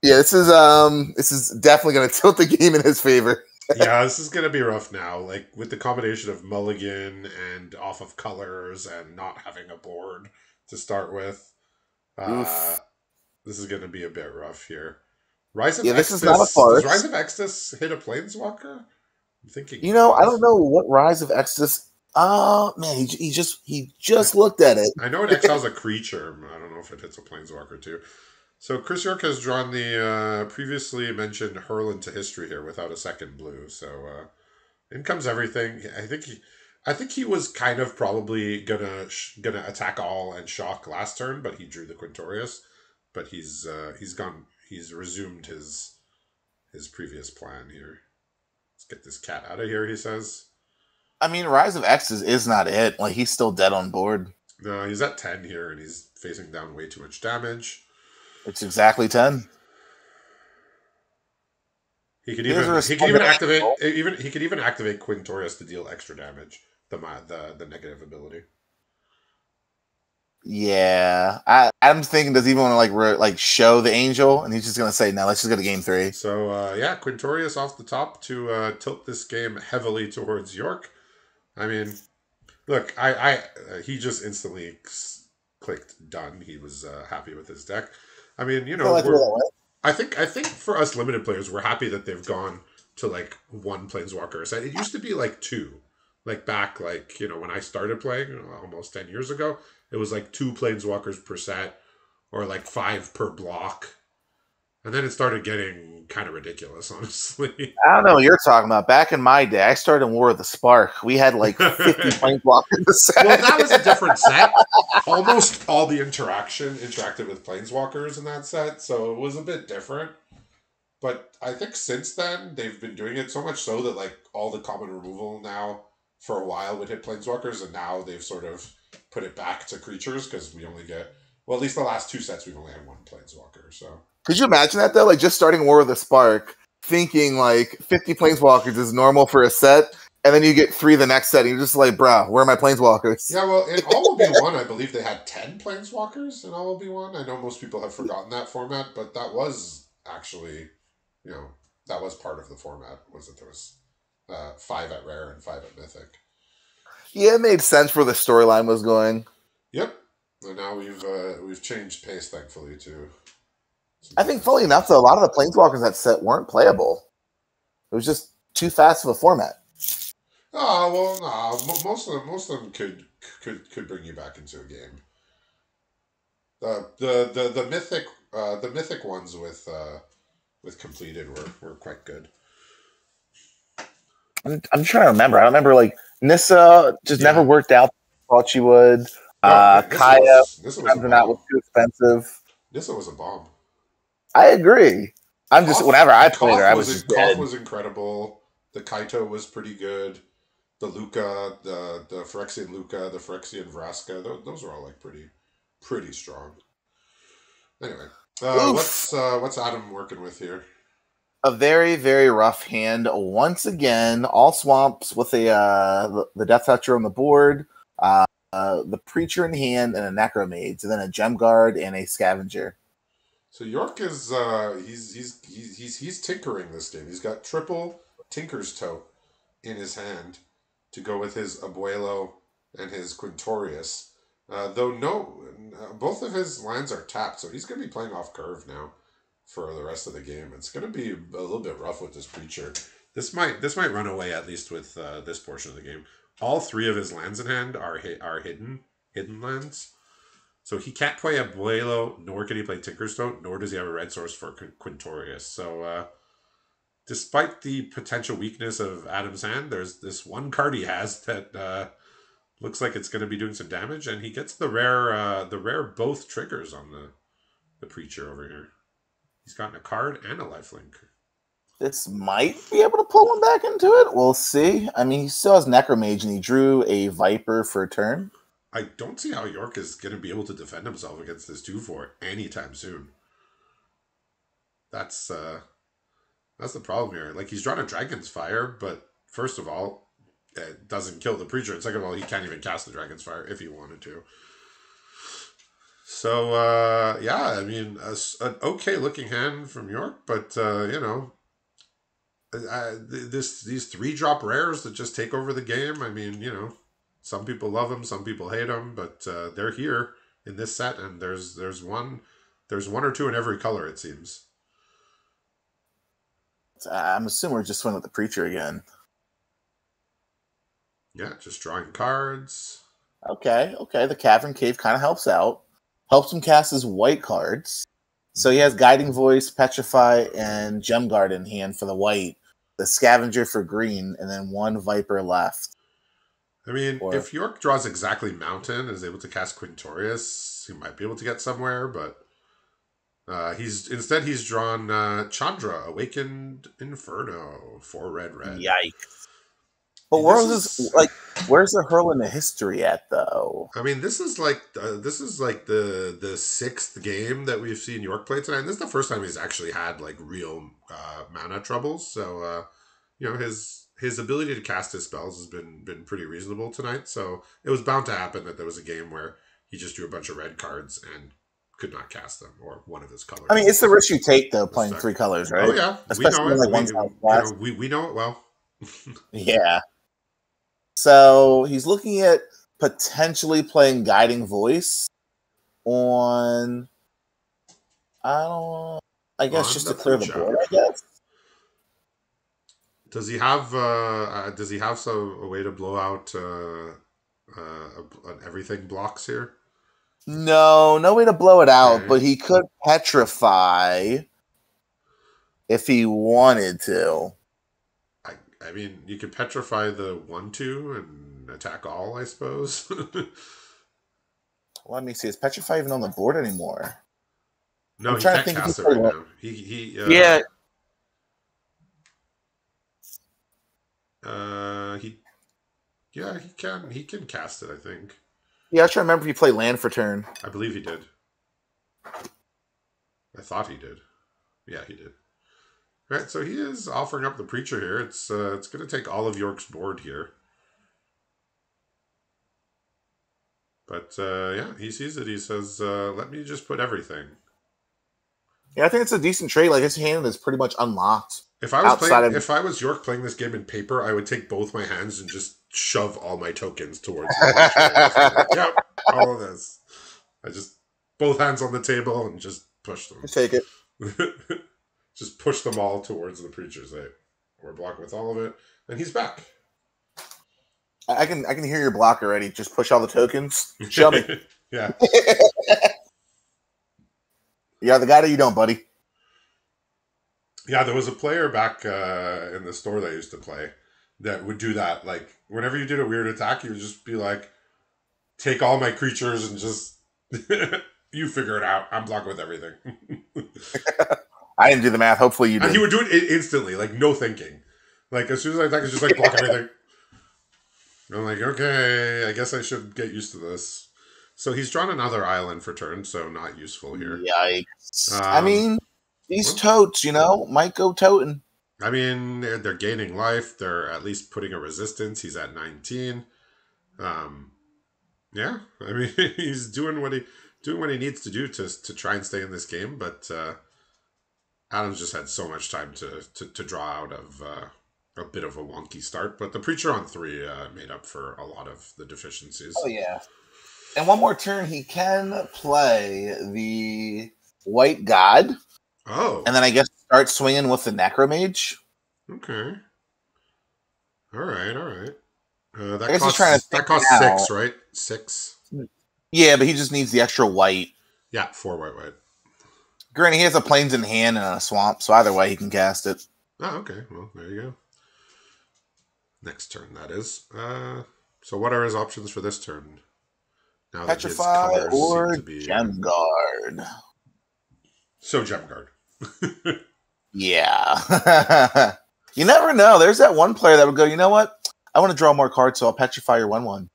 Yeah, this is definitely going to tilt the game in his favor. Yeah, this is going to be rough now. Like, with the combination of mulligan and off of colors and not having a board, to start with. Oof. This is going to be a bit rough here. Rise of Yeah, this is not a Extus. Does Rise farce. of Extus hit a Planeswalker? I'm thinking You know, I not. don't know what Rise of Exodus. Oh man, he just looked at it. I know it exiles a creature. I don't know if it hits a Planeswalker too. So Chris York has drawn the previously mentioned Hurl into History here without a second blue. So in comes everything. I think he was kind of probably gonna attack all and shock last turn, but he drew the Quintorius. But he's resumed his previous plan here. Let's get this cat out of here, he says. I mean, Rise of Exodus is not it. Like he's still dead on board. No, he's at 10 here and he's facing down way too much damage. It's exactly 10. He could Here's a even response. activate Quintorius to deal extra damage. The negative ability. Yeah, I'm thinking, does he even want to like show the angel, and he's just gonna say no. Let's just go to game 3. So yeah, Quintorius off the top to tilt this game heavily towards York. I mean, look, he just instantly clicked done. He was happy with his deck. I mean, you know, I think for us limited players, we're happy that they've gone to like one Planeswalker set. It used to be like two, like back like when I started playing almost 10 years ago. It was like 2 Planeswalkers per set, or like 5 per block. And then it started getting kind of ridiculous, honestly. I don't know what you're talking about. Back in my day, I started in War of the Spark. We had like 50 Planeswalkers in the set. Well, that was a different set. Almost all the interacted with Planeswalkers in that set, so it was a bit different. But I think since then, they've been doing it so much so that like all the common removal now for a while would hit Planeswalkers, and now they've sort of put it back to creatures because we only get, well, at least the last 2 sets we've only had 1 Planeswalker. So could you imagine that though? Like just starting War of the Spark, thinking like 50 Planeswalkers is normal for a set, and then you get 3 the next set, and you're just like, bruh, where are my Planeswalkers? yeah, well, in All Will Be One, I believe they had 10 Planeswalkers in All Will Be One. I know most people have forgotten that format, but that was actually, that was part of the format. Was that there was 5 at Rare and 5 at Mythic. Yeah, it made sense where the storyline was going. Yep, and now we've changed pace, thankfully, to. I think, fully enough, though, a lot of the Planeswalkers that set weren't playable. It was just too fast of a format. Oh well, no. Most of them could bring you back into a game. The mythic ones with completed were quite good. I'm trying to remember. I remember like Nissa just never worked out. Thought she would. Kaya was too expensive. Nissa was a bomb. I agree. Whenever I played her, I was just dead. Koth was incredible. The Kaito was pretty good. The Luca, the Phyrexian Luca, the Phyrexian Vraska, those are all like pretty strong. Anyway, what's Adam working with here? A very, very rough hand once again. All swamps with the Death Toucher on the board, the Preacher in hand, and a Necromage, and then a Gem Guard and a Scavenger. So York is he's tinkering this game. He's got triple Tinker's Toe in his hand to go with his Abuelo and his Quintorius. Both of his lines are tapped, so he's going to be playing off curve now for the rest of the game. It's going to be a little bit rough with this Preacher. This might run away, at least with this portion of the game. All 3 of his lands in hand are hidden lands. So he can't play Abuelo, nor can he play Tinkerstone, nor does he have a red source for Quintorius. So despite the potential weakness of Adam's hand, there's this one card he has that looks like it's going to be doing some damage, and he gets the rare both triggers on the Preacher over here. He's gotten a card and a lifelink. This might be able to pull him back into it. We'll see. I mean, he still has Necromage, and he drew a Viper for a turn. I don't see how York is going to be able to defend himself against this 2/4 anytime soon. That's the problem here. Like, he's drawn a Dragon's Fire, but first of all, it doesn't kill the Preacher. And second of all, he can't even cast the Dragon's Fire if he wanted to. So, yeah, I mean, an okay looking hand from York, but, these 3-drop rares that just take over the game, I mean, some people love them, some people hate them, but they're here. in this set, and there's one or two in every color, it seems. I'm assuming we're just swinging with the Preacher again. Yeah, just drawing cards. Okay. The Cavern Cave kind of helps out. Helps him cast his white cards. So he has Guiding Voice, Petrify, and Gem Guard in hand for the white. The Scavenger for green, and then one Viper left. I mean, if York draws exactly Mountain and is able to cast Quintorius, he might be able to get somewhere, but he's drawn Chandra, Awakened Inferno, 4 red. Yikes. But where's the hurl in the history at, though? I mean, this is like the sixth game that we've seen York play tonight. And this is the first time he's actually had like real mana troubles. So his ability to cast his spells has been pretty reasonable tonight. So it was bound to happen that there was a game where he just drew a bunch of red cards and could not cast them, or one of his colors. I mean, it's the risk you take though, playing 3 colors, right? Oh yeah, especially we know it. We know it well. Yeah. So he's looking at potentially playing Guiding Voice on. I guess just to clear the board. I guess. Does he have a way to blow out everything blocks here? No way to blow it out, okay. But he could petrify if he wanted to. I mean, you could petrify the 1/2 and attack all, I suppose. Let me see. Is petrify even on the board anymore? No, he can't cast it right now. He he can cast it, I think. Yeah, I was trying to remember if he played land for turn. I believe he did. I thought he did. Yeah, he did. All right, so he is offering up the Preacher here. It's going to take all of York's board here. But he sees it. He says, "Let me just put everything." Yeah, I think it's a decent trade. Like his hand is pretty much unlocked. If I was York playing this game in paper, I would take both my hands and just shove all my tokens towards the Yep, all of this. I just both hands on the table and just push them. Take it. Just push them all towards the Preacher's side. We're blocked with all of it, and he's back. I can hear your block already. Just push all the tokens. Show me. Yeah. You are the guy that you don't, buddy. Yeah, there was a player back in the store that I used to play that would do that. Like, whenever you did a weird attack, he would just be like, take all my creatures and just, you figure it out. I'm blocked with everything. I didn't do the math. Hopefully you did. And he would do it instantly, like, no thinking. Like, as soon as I attack, it's just like, block everything. I'm like, okay, I guess I should get used to this. So he's drawn another island for turn, so not useful here. Yikes. I mean, these totes, might go toting. I mean, they're gaining life. They're at least putting a resistance. He's at 19. Yeah, I mean, he's doing what he needs to do to try and stay in this game. But Adams just had so much time to draw out of a bit of a wonky start. But the Preacher on 3 made up for a lot of the deficiencies. Oh yeah. And one more turn, he can play the White God. Oh. And then I guess start swinging with the Necromage. Okay. All right. That costs 6, right? 6. Yeah, but he just needs the extra white. Yeah, 4 white. Granted, he has a Plains in hand and a Swamp, so either way he can cast it. Oh, okay. Well, there you go. Next turn, that is. So what are his options for this turn? Now Petrify or Gem Guard. So Gem Guard. Yeah. You never know. There's that one player that would go, you know what? I want to draw more cards, so I'll Petrify your 1/1.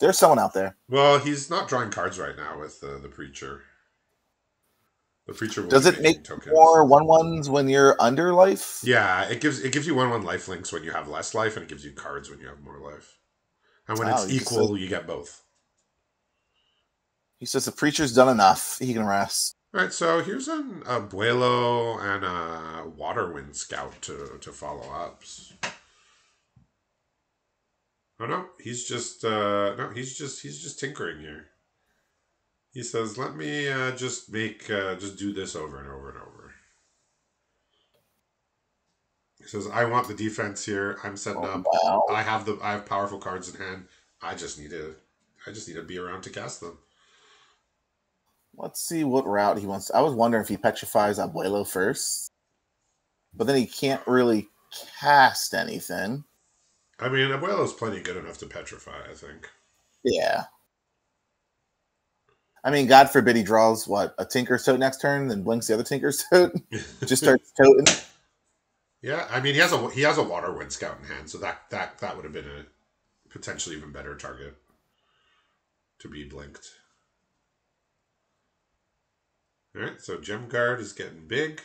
There's someone out there. Well, he's not drawing cards right now with the Preacher. The Preacher will Does it make tokens. More 1/1s when you're under life? Yeah, it gives you 1/1 life links when you have less life, and it gives you cards when you have more life. And when it's equal, you get both. He says the Preacher's done enough. He can rest. All right, so here's a Buelo and a Waterwind Scout to follow up. Oh no, he's just tinkering here. He says, "Let me just do this over and over and over." He says, "I want the defense here. I'm setting Oh, up. wow. I have powerful cards in hand. I just need to be around to cast them." Let's see what route he wants. I was wondering if he petrifies Abuelo first, but then he can't really cast anything. I mean, Abuelo's plenty good enough to petrify, I think. Yeah. I mean, God forbid he draws a Tinker's Tote next turn, then blinks the other Tinker's Tote, just starts toting. Yeah, I mean he has a Waterwind Scout in hand, so that would have been a potentially even better target to be blinked. All right, so Gem Guard is getting big.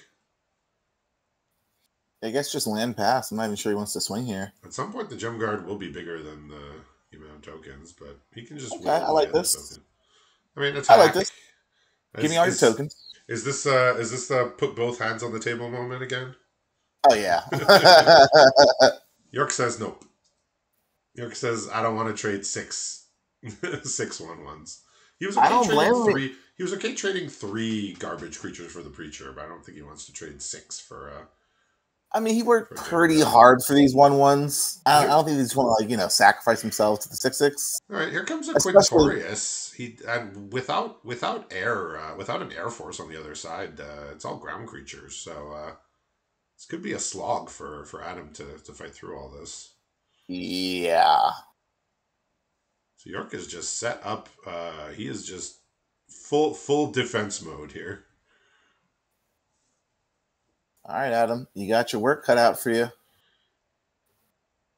I guess just land pass. I'm not even sure he wants to swing here. At some point, the Gem Guard will be bigger than the amount of tokens, but he can just Okay, I like this. I mean, attack. I like this. Give me all your tokens. Is this the put both hands on the table moment again? Oh yeah. York says nope. York says I don't want to trade 6/1/1s. He was okay trading three. He was okay trading 3 garbage creatures for the Preacher, but I don't think he wants to trade 6 for. I mean, he worked pretty hard for these 1/1s. I don't think he just want to sacrifice himself to the 6/6. All right, here comes a Quintorius. Without an air force on the other side, it's all ground creatures. So this could be a slog for Adam to fight through all this. Yeah. So York is just set up. He is just full defense mode here. All right, Adam, you got your work cut out for you.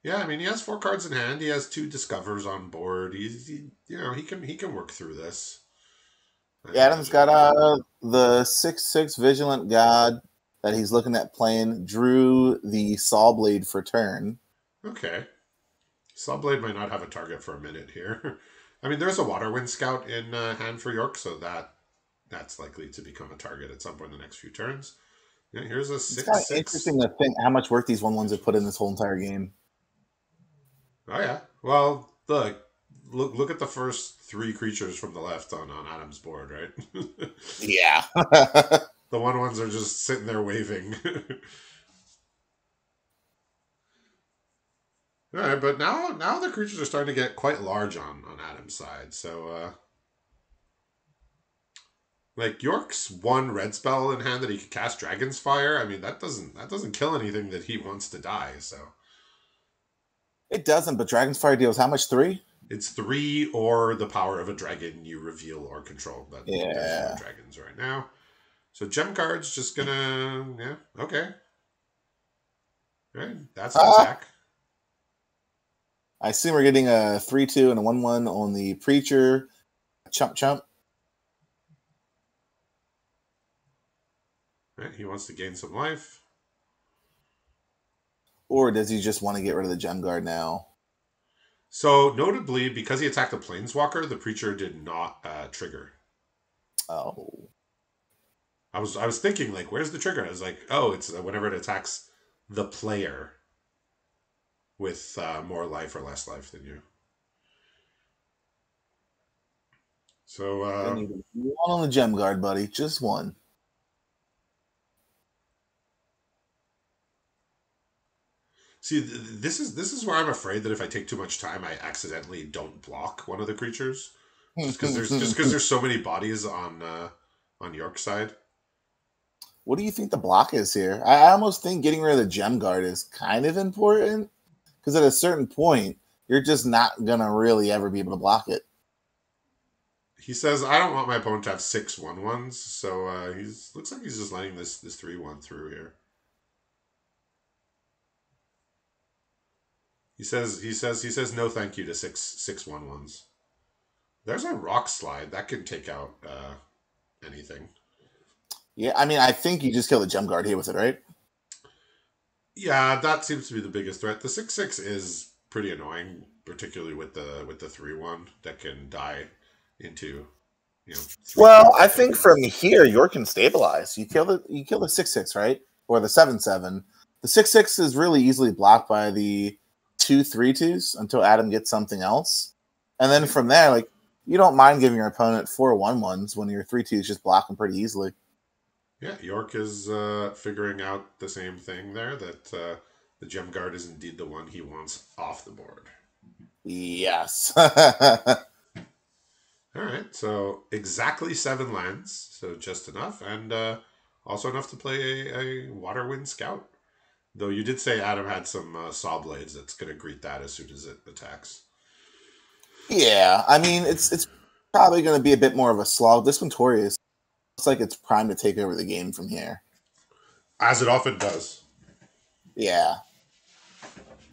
Yeah, I mean he has 4 cards in hand. He has 2 discovers on board. He can work through this. Adam's got the 6/6 Vigilant God that he's looking at playing. Drew the Sawblade for turn. Okay. Sawblade might not have a target for a minute here. I mean, there's a Waterwind Scout in hand for York, so that's likely to become a target at some point in the next few turns. Yeah, here's a 6/6. It's kind of interesting to think how much work these 1/1s have put in this whole entire game. Oh yeah. Well, look at the first 3 creatures from the left on Adam's board, right? Yeah. The 1/1s are just sitting there waving. All right, but now the creatures are starting to get quite large on Adam's side. So, like York's 1 red spell in hand that he could cast Dragon's Fire. I mean, that doesn't kill anything that he wants to die. So it doesn't. But Dragon's Fire deals how much? 3? It's 3 or the power of a dragon you reveal or control. But there's 4 dragons right now. So Gem Guard's just gonna okay. All right, that's the attack. I assume we're getting a 3/2 and a 1/1 on the Preacher. Chump. Right, he wants to gain some life. Or does he just want to get rid of the Gem Guard now? So, notably, because he attacked a Planeswalker, the Preacher did not trigger. Oh. I was thinking, like, where's the trigger? I was like, oh, it's whenever it attacks the player with more life or less life than you. So, one on the Gem Guard, buddy. Just 1. See, this is where I'm afraid that if I take too much time, I accidentally don't block one of the creatures, just because there's so many bodies on York's side. What do you think the block is here? I almost think getting rid of the Gem Guard is kind of important, because at a certain point, you're just not gonna really ever be able to block it. He says, "I don't want my opponent to have 6/1/1s," so looks like he's just letting this 3/1 through here. He says no thank you to 6/1/1s. There's a Rock Slide that can take out anything. Yeah, I mean, I think you just kill the Gem Guard here with it, right? Yeah, that seems to be the biggest threat. The 6/6 is pretty annoying, particularly with the 3/1 that can die into. Well, I think from here York can stabilize. You kill the 6/6, right? Or the 7/7. The 6/6 is really easily blocked by the 2 3/2s until Adam gets something else. And then from there, like, You don't mind giving your opponent 4/1/1s when your 3/2s just block them pretty easily. Yeah, York is figuring out the same thing there, that the gem guard is indeed the one he wants off the board. Yes. All right, so exactly 7 lands, so just enough, and also enough to play a Water Wind Scout. Though you did say Adam had some Saw Blades that's going to greet that as soon as it attacks. Yeah, I mean, it's probably going to be a bit more of a slog. This Ventorius looks like it's primed to take over the game from here. As it often does. Yeah.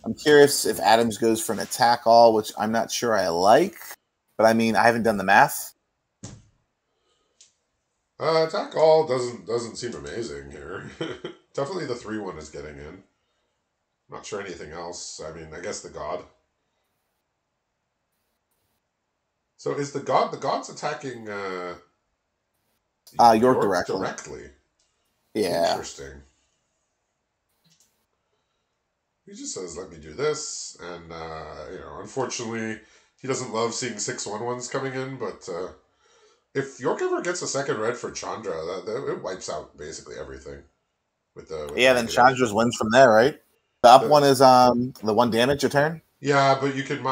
I'm curious if Adams goes for an attack all, which I'm not sure I like. But I mean, I haven't done the math. Attack all doesn't seem amazing here. Definitely the 3/1 is getting in. Not sure anything else. I mean, I guess the god. So is the god's attacking York directly. Yeah. Interesting. He just says, "Let me do this," and unfortunately, he doesn't love seeing 6/1/1s coming in. But if York ever gets a second red for Chandra, it wipes out basically everything. With then Chandra's wins from there, right? The up one is the 1 damage a turn. Yeah, but you can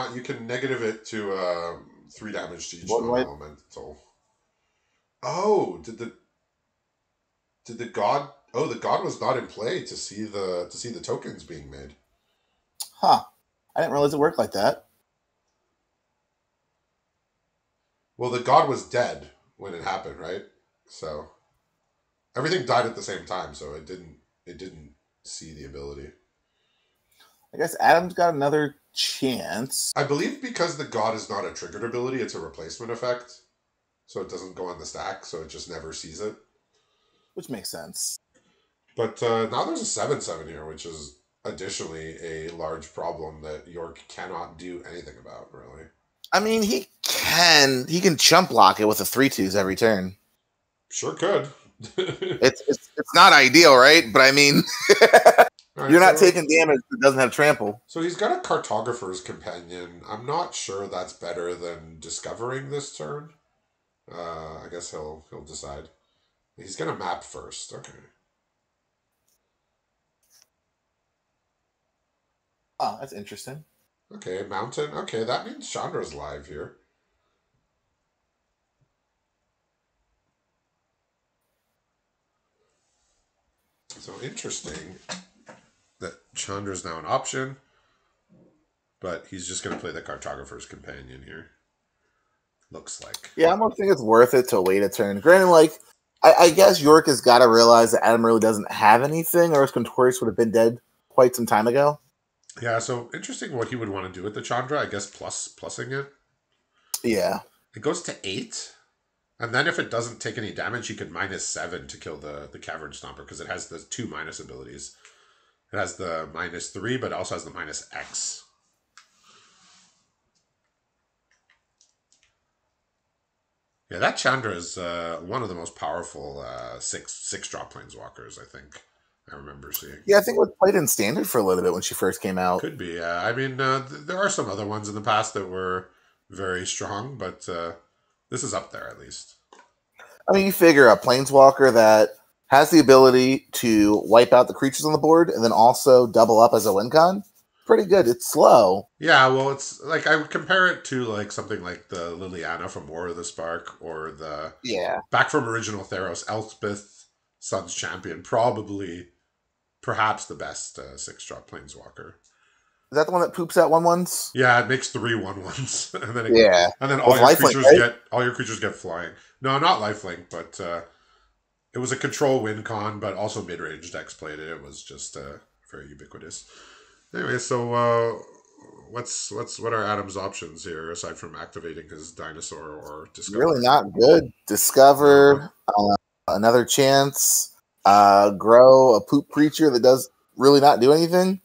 negative it to 3 damage to each non-elemental. Oh, did the god? Oh, the god was not in play to see the tokens being made. Huh. I didn't realize it worked like that. Well, the god was dead when it happened, right? So everything died at the same time, so it didn't see the ability. I guess Adam's got another chance. I believe because the god is not a triggered ability, it's a replacement effect. So it doesn't go on the stack, so it just never sees it. Which makes sense. But now there's a 7/7 here, which is additionally a large problem that York cannot do anything about, really. I mean, he can chump block it with the 3/2s every turn. Sure could. it's not ideal, right? But I mean, you're not taking damage that doesn't have trample. So he's got a Cartographer's Companion. I'm not sure that's better than Discovering this turn. I guess he'll decide. He's gonna map first. Okay. Oh, that's interesting. Okay, Mountain. Okay, that means Chandra's live here. So interesting that Chandra's now an option, but he's just going to play the Cartographer's Companion here. Looks like. Yeah, I don't think it's worth it to wait a turn. Granted, like, I guess York has got to realize that Adam really doesn't have anything, or his Contorius would have been dead quite some time ago. Yeah, so interesting what he would want to do with the Chandra. I guess plussing it. Yeah. It goes to 8. And then if it doesn't take any damage, he could -7 to kill the Cavern Stomper, because it has the 2 minus abilities. It has the -3, but it also has the -X. Yeah, that Chandra is one of the most powerful 6-drop planeswalkers, I think. I remember seeing. Yeah, I think it was played in Standard for a little bit when she first came out. Could be, yeah. I mean, there are some other ones in the past that were very strong, but this is up there at least. I mean, you figure a planeswalker that has the ability to wipe out the creatures on the board and then also double up as a win con. Pretty good. It's slow. Yeah, well, it's like I would compare it to like something like the Liliana from War of the Spark, or the back from Original Theros, Elspeth, Sun's Champion, perhaps the best 6-drop planeswalker. Is that the one that poops out 1/1s? Yeah, it makes 3 1/1s, and then and then all your creatures get flying. No, not lifelink, but it was a control win con, but also mid-range decks played it. It was just very ubiquitous. Anyway, so what are Adam's options here aside from activating his dinosaur or discover? Really not good. Discover, another chance, grow a poop creature that does really not do anything,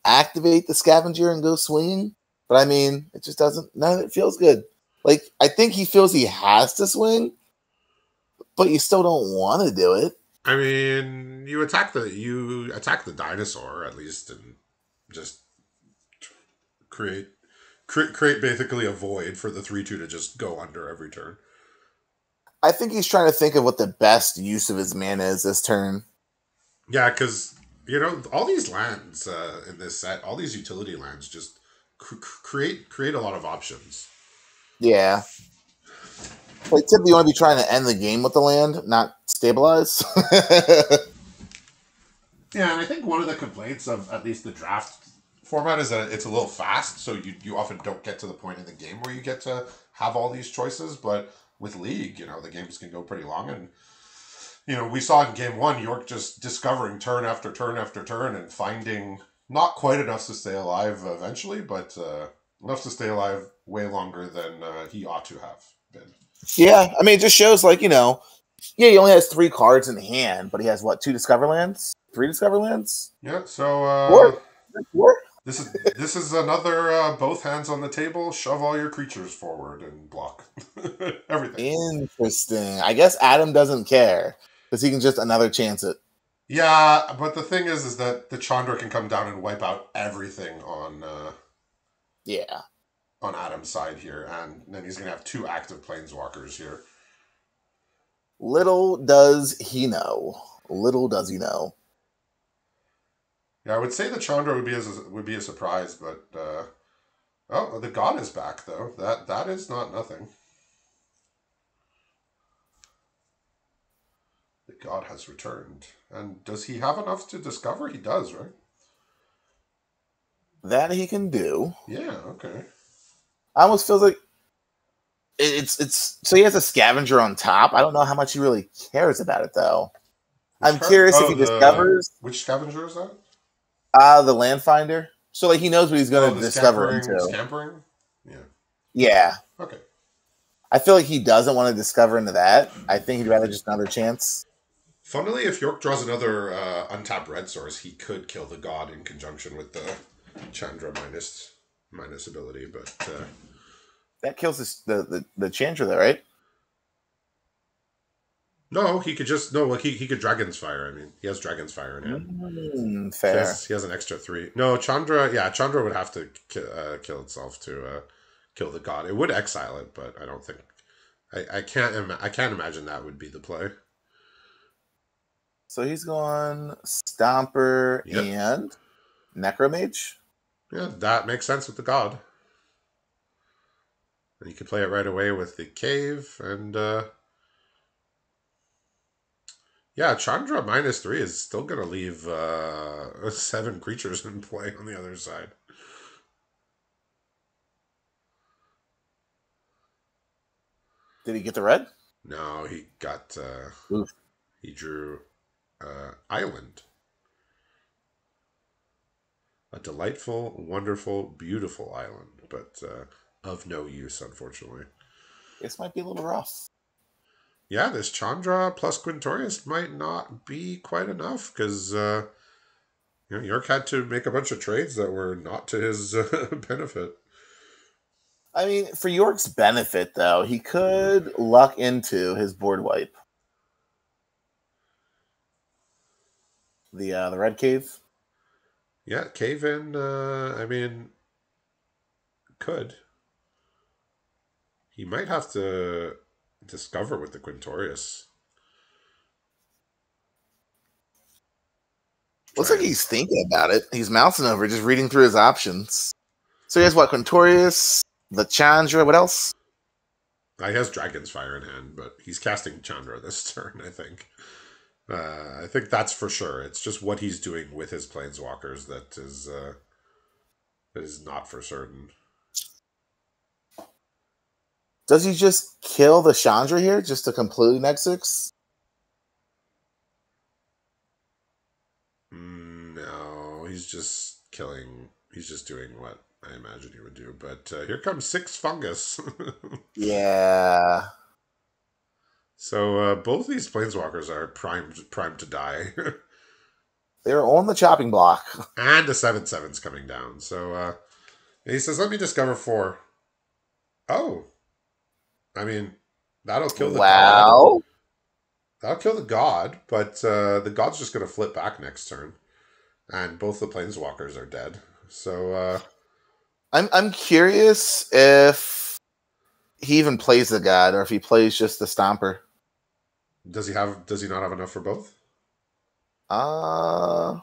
activate the scavenger and go swinging. But I mean, it just doesn't. None of it feels good. Like, I think he feels he has to swing, but you still don't want to do it. I mean, you attack the dinosaur at least, and just create create basically a void for the 3/2 to just go under every turn. I think he's trying to think of what the best use of his mana is this turn. Yeah, because all these lands in this set, all these utility lands, just create a lot of options. Yeah. Like, typically, you want to be trying to end the game with the land, not stabilize. Yeah, and I think one of the complaints of at least the draft format is that it's a little fast, so you often don't get to the point in the game where you get to have all these choices. But with League, the games can go pretty long, and we saw in game one York just discovering turn after turn after turn and finding not quite enough to stay alive eventually, but enough to stay alive way longer than he ought to have been. Yeah, I mean, it just shows, like, he only has 3 cards in hand, but he has, 2 Discover Lands? 3 Discover Lands? Yeah, so... Four? This is another both hands on the table, shove all your creatures forward and block. Everything. Interesting. I guess Adam doesn't care, because he can just another chance it. Yeah, but the thing is that the Chandra can come down and wipe out everything on on Adam's side here, and then he's going to have 2 active planeswalkers here. Little does he know. Little does he know. Yeah, I would say the Chandra would be a surprise, but the God is back though. That is not nothing. The God has returned, and does he have enough to discover? He does, right? That he can do. Yeah. Okay. I almost feels like it's so he has a scavenger on top. I don't know how much he really cares about it though. I'm curious if he discovers which scavenger is that. The land finder. So like he knows what he's going to discover into. Scampering? Yeah. Yeah. Okay. I feel like he doesn't want to discover into that. I think he'd rather just another chance. Funnily, if York draws another untapped red source, he could kill the God in conjunction with the Chandra minus ability, but that kills the Chandra there, right? No, he could he could Dragon's Fire. I mean, he has Dragon's Fire in hand. Fair. He has an extra 3. No, Chandra would have to kill itself to kill the God. It would exile it, but I don't think I can't imagine that would be the play. So he's going Stomper and Necromage. Yeah, that makes sense with the God. And you can play it right away with the Cave and. Yeah, Chandra -3 is still going to leave 7 creatures in play on the other side. Did he get the red? No, he got... he drew Island. A delightful, wonderful, beautiful island, but of no use, unfortunately. This might be a little rough. Yeah, this Chandra plus Quintorius might not be quite enough because York had to make a bunch of trades that were not to his benefit. I mean, for York's benefit, though, he could luck into his board wipe. The red cave. Yeah, cave in. I mean, could. He might have to discover with the Quintorius. Looks like he's thinking about it. He's mousing over, just reading through his options. So he has what? Quintorius, the Chandra. What else? He has Dragon's Fire in hand, but he's casting Chandra this turn, I think. I think that's for sure. It's just what he's doing with his planeswalkers that is not for certain. Does he just kill the Chandra here just to completely next 6? No, he's just killing. He's just doing what I imagine he would do. But here comes 6 fungus. Yeah. So both these planeswalkers are primed to die. They're on the chopping block. And a 7/7's coming down. So he says, let me discover 4. Oh. I mean, that'll kill the God. That'll kill the God, but the God's just going to flip back next turn. And both the planeswalkers are dead. So I'm curious if he even plays the god or if he plays just the Stomper. Does he not have enough for both? Uh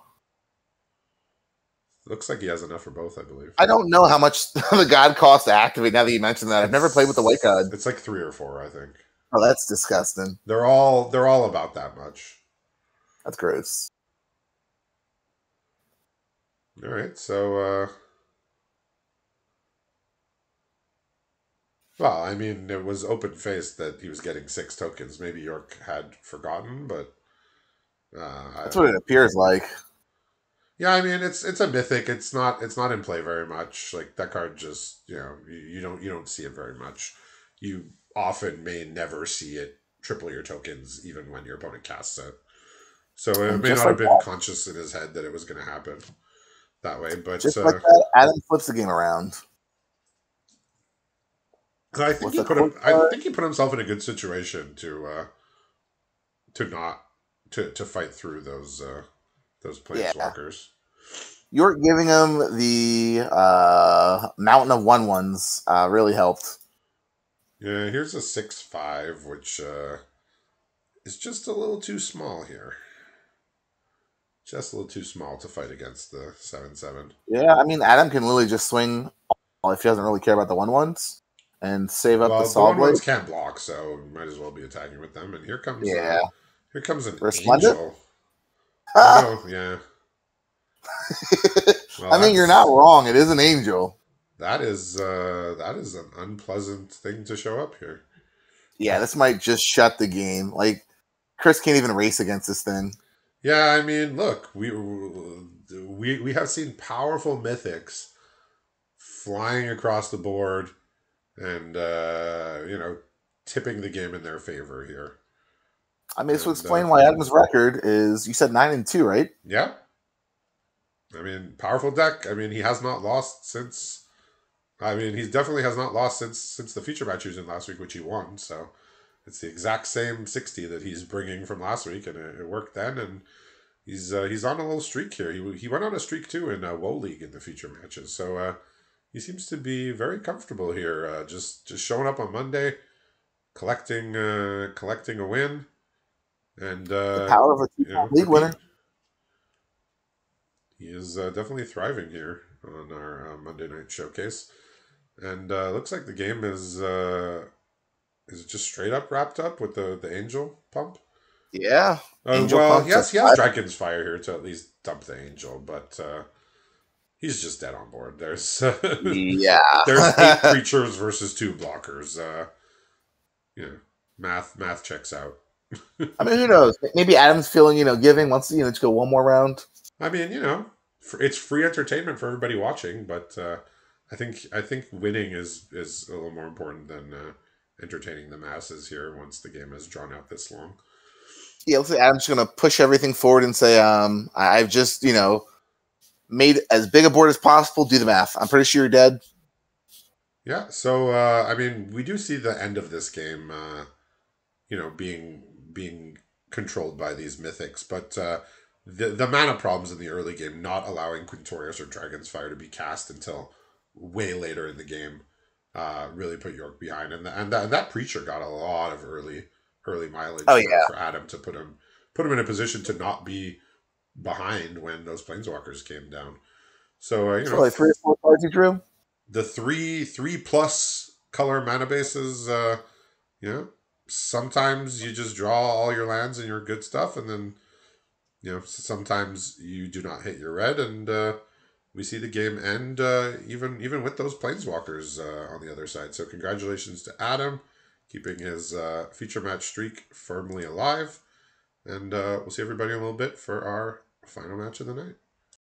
Looks like he has enough for both, I believe. I don't know how much the god costs to activate now that you mentioned that. I've never played with the white god. It's like 3 or 4, I think. Oh, that's disgusting. They're all about that much. That's gross. All right, so well, I mean, it was open faced that he was getting 6 tokens. Maybe York had forgotten, but That's what it appears like. yeah, I mean, it's a mythic. It's not in play very much. Like that card, just you don't see it very much. You often may never see it triple your tokens, even when your opponent casts it. So it And may just not have like been that, conscious in his head that it was going to happen that way. But just like that, Adam flips the game around I think with he a put quick I think he put himself in a good situation to not to fight through those yeah. planeswalkers. You're giving him the mountain of 1/1s really helped. Yeah, here's a 6/5, which is just a little too small here. Just a little too small to fight against the 7/7. Yeah, I mean Adam can literally just swing if he doesn't really care about the 1/1s and save up the Well, the Saw one Blade. ones can't block, so might as well be attacking with them. And here comes Yeah, an Resplendent. angel. Oh no, yeah. Well, I mean, you're not wrong. It is an angel. That is an unpleasant thing to show up here. Yeah, this might just shut the game. Like Chris can't even race against this thing. Yeah, I mean, look, we have seen powerful mythics flying across the board and tipping the game in their favor here. I mean, this will explain why Adam's record is, you said 9-2, right? Yeah. I mean, powerful deck. I mean, he has not lost since. I mean, he definitely has not lost since the feature match he was in last week, which he won. So it's the exact same 60 that he's bringing from last week, and it worked then. And he's on a little streak here. He went on a streak too in WoW League in the feature matches. So he seems to be very comfortable here. Just showing up on Monday, collecting a win, and The power of a two-time league winner. He is definitely thriving here on our Monday night showcase, and looks like the game is just straight up wrapped up with the angel pump. Yeah. Angel well, he has Dragon's Fire here to at least dump the angel, but he's just dead on board. There's yeah. There's 8 creatures versus 2 blockers. Math checks out. I mean, who knows? Maybe Adam's feeling giving, wants to to go one more round. I mean, it's free entertainment for everybody watching, but I think winning is a little more important than entertaining the masses here once the game is drawn out this long. Yeah, let's say Adam's going to push everything forward and say, I've just, made as big a board as possible. Do the math. I'm pretty sure you're dead. Yeah, so, I mean, we do see the end of this game, being controlled by these mythics, but the mana problems in the early game, not allowing Quintorius or Dragon's Fire to be cast until way later in the game, really put York behind. And that Preacher got a lot of early mileage for Adam to put him in a position to not be behind when those Planeswalkers came down. So like 3 or 4 cards he drew. The 3+ color mana bases, sometimes you just draw all your lands and your good stuff, and then sometimes you do not hit your red, and we see the game end even with those Planeswalkers on the other side. So congratulations to Adam, keeping his feature match streak firmly alive. And we'll see everybody in a little bit for our final match of the night.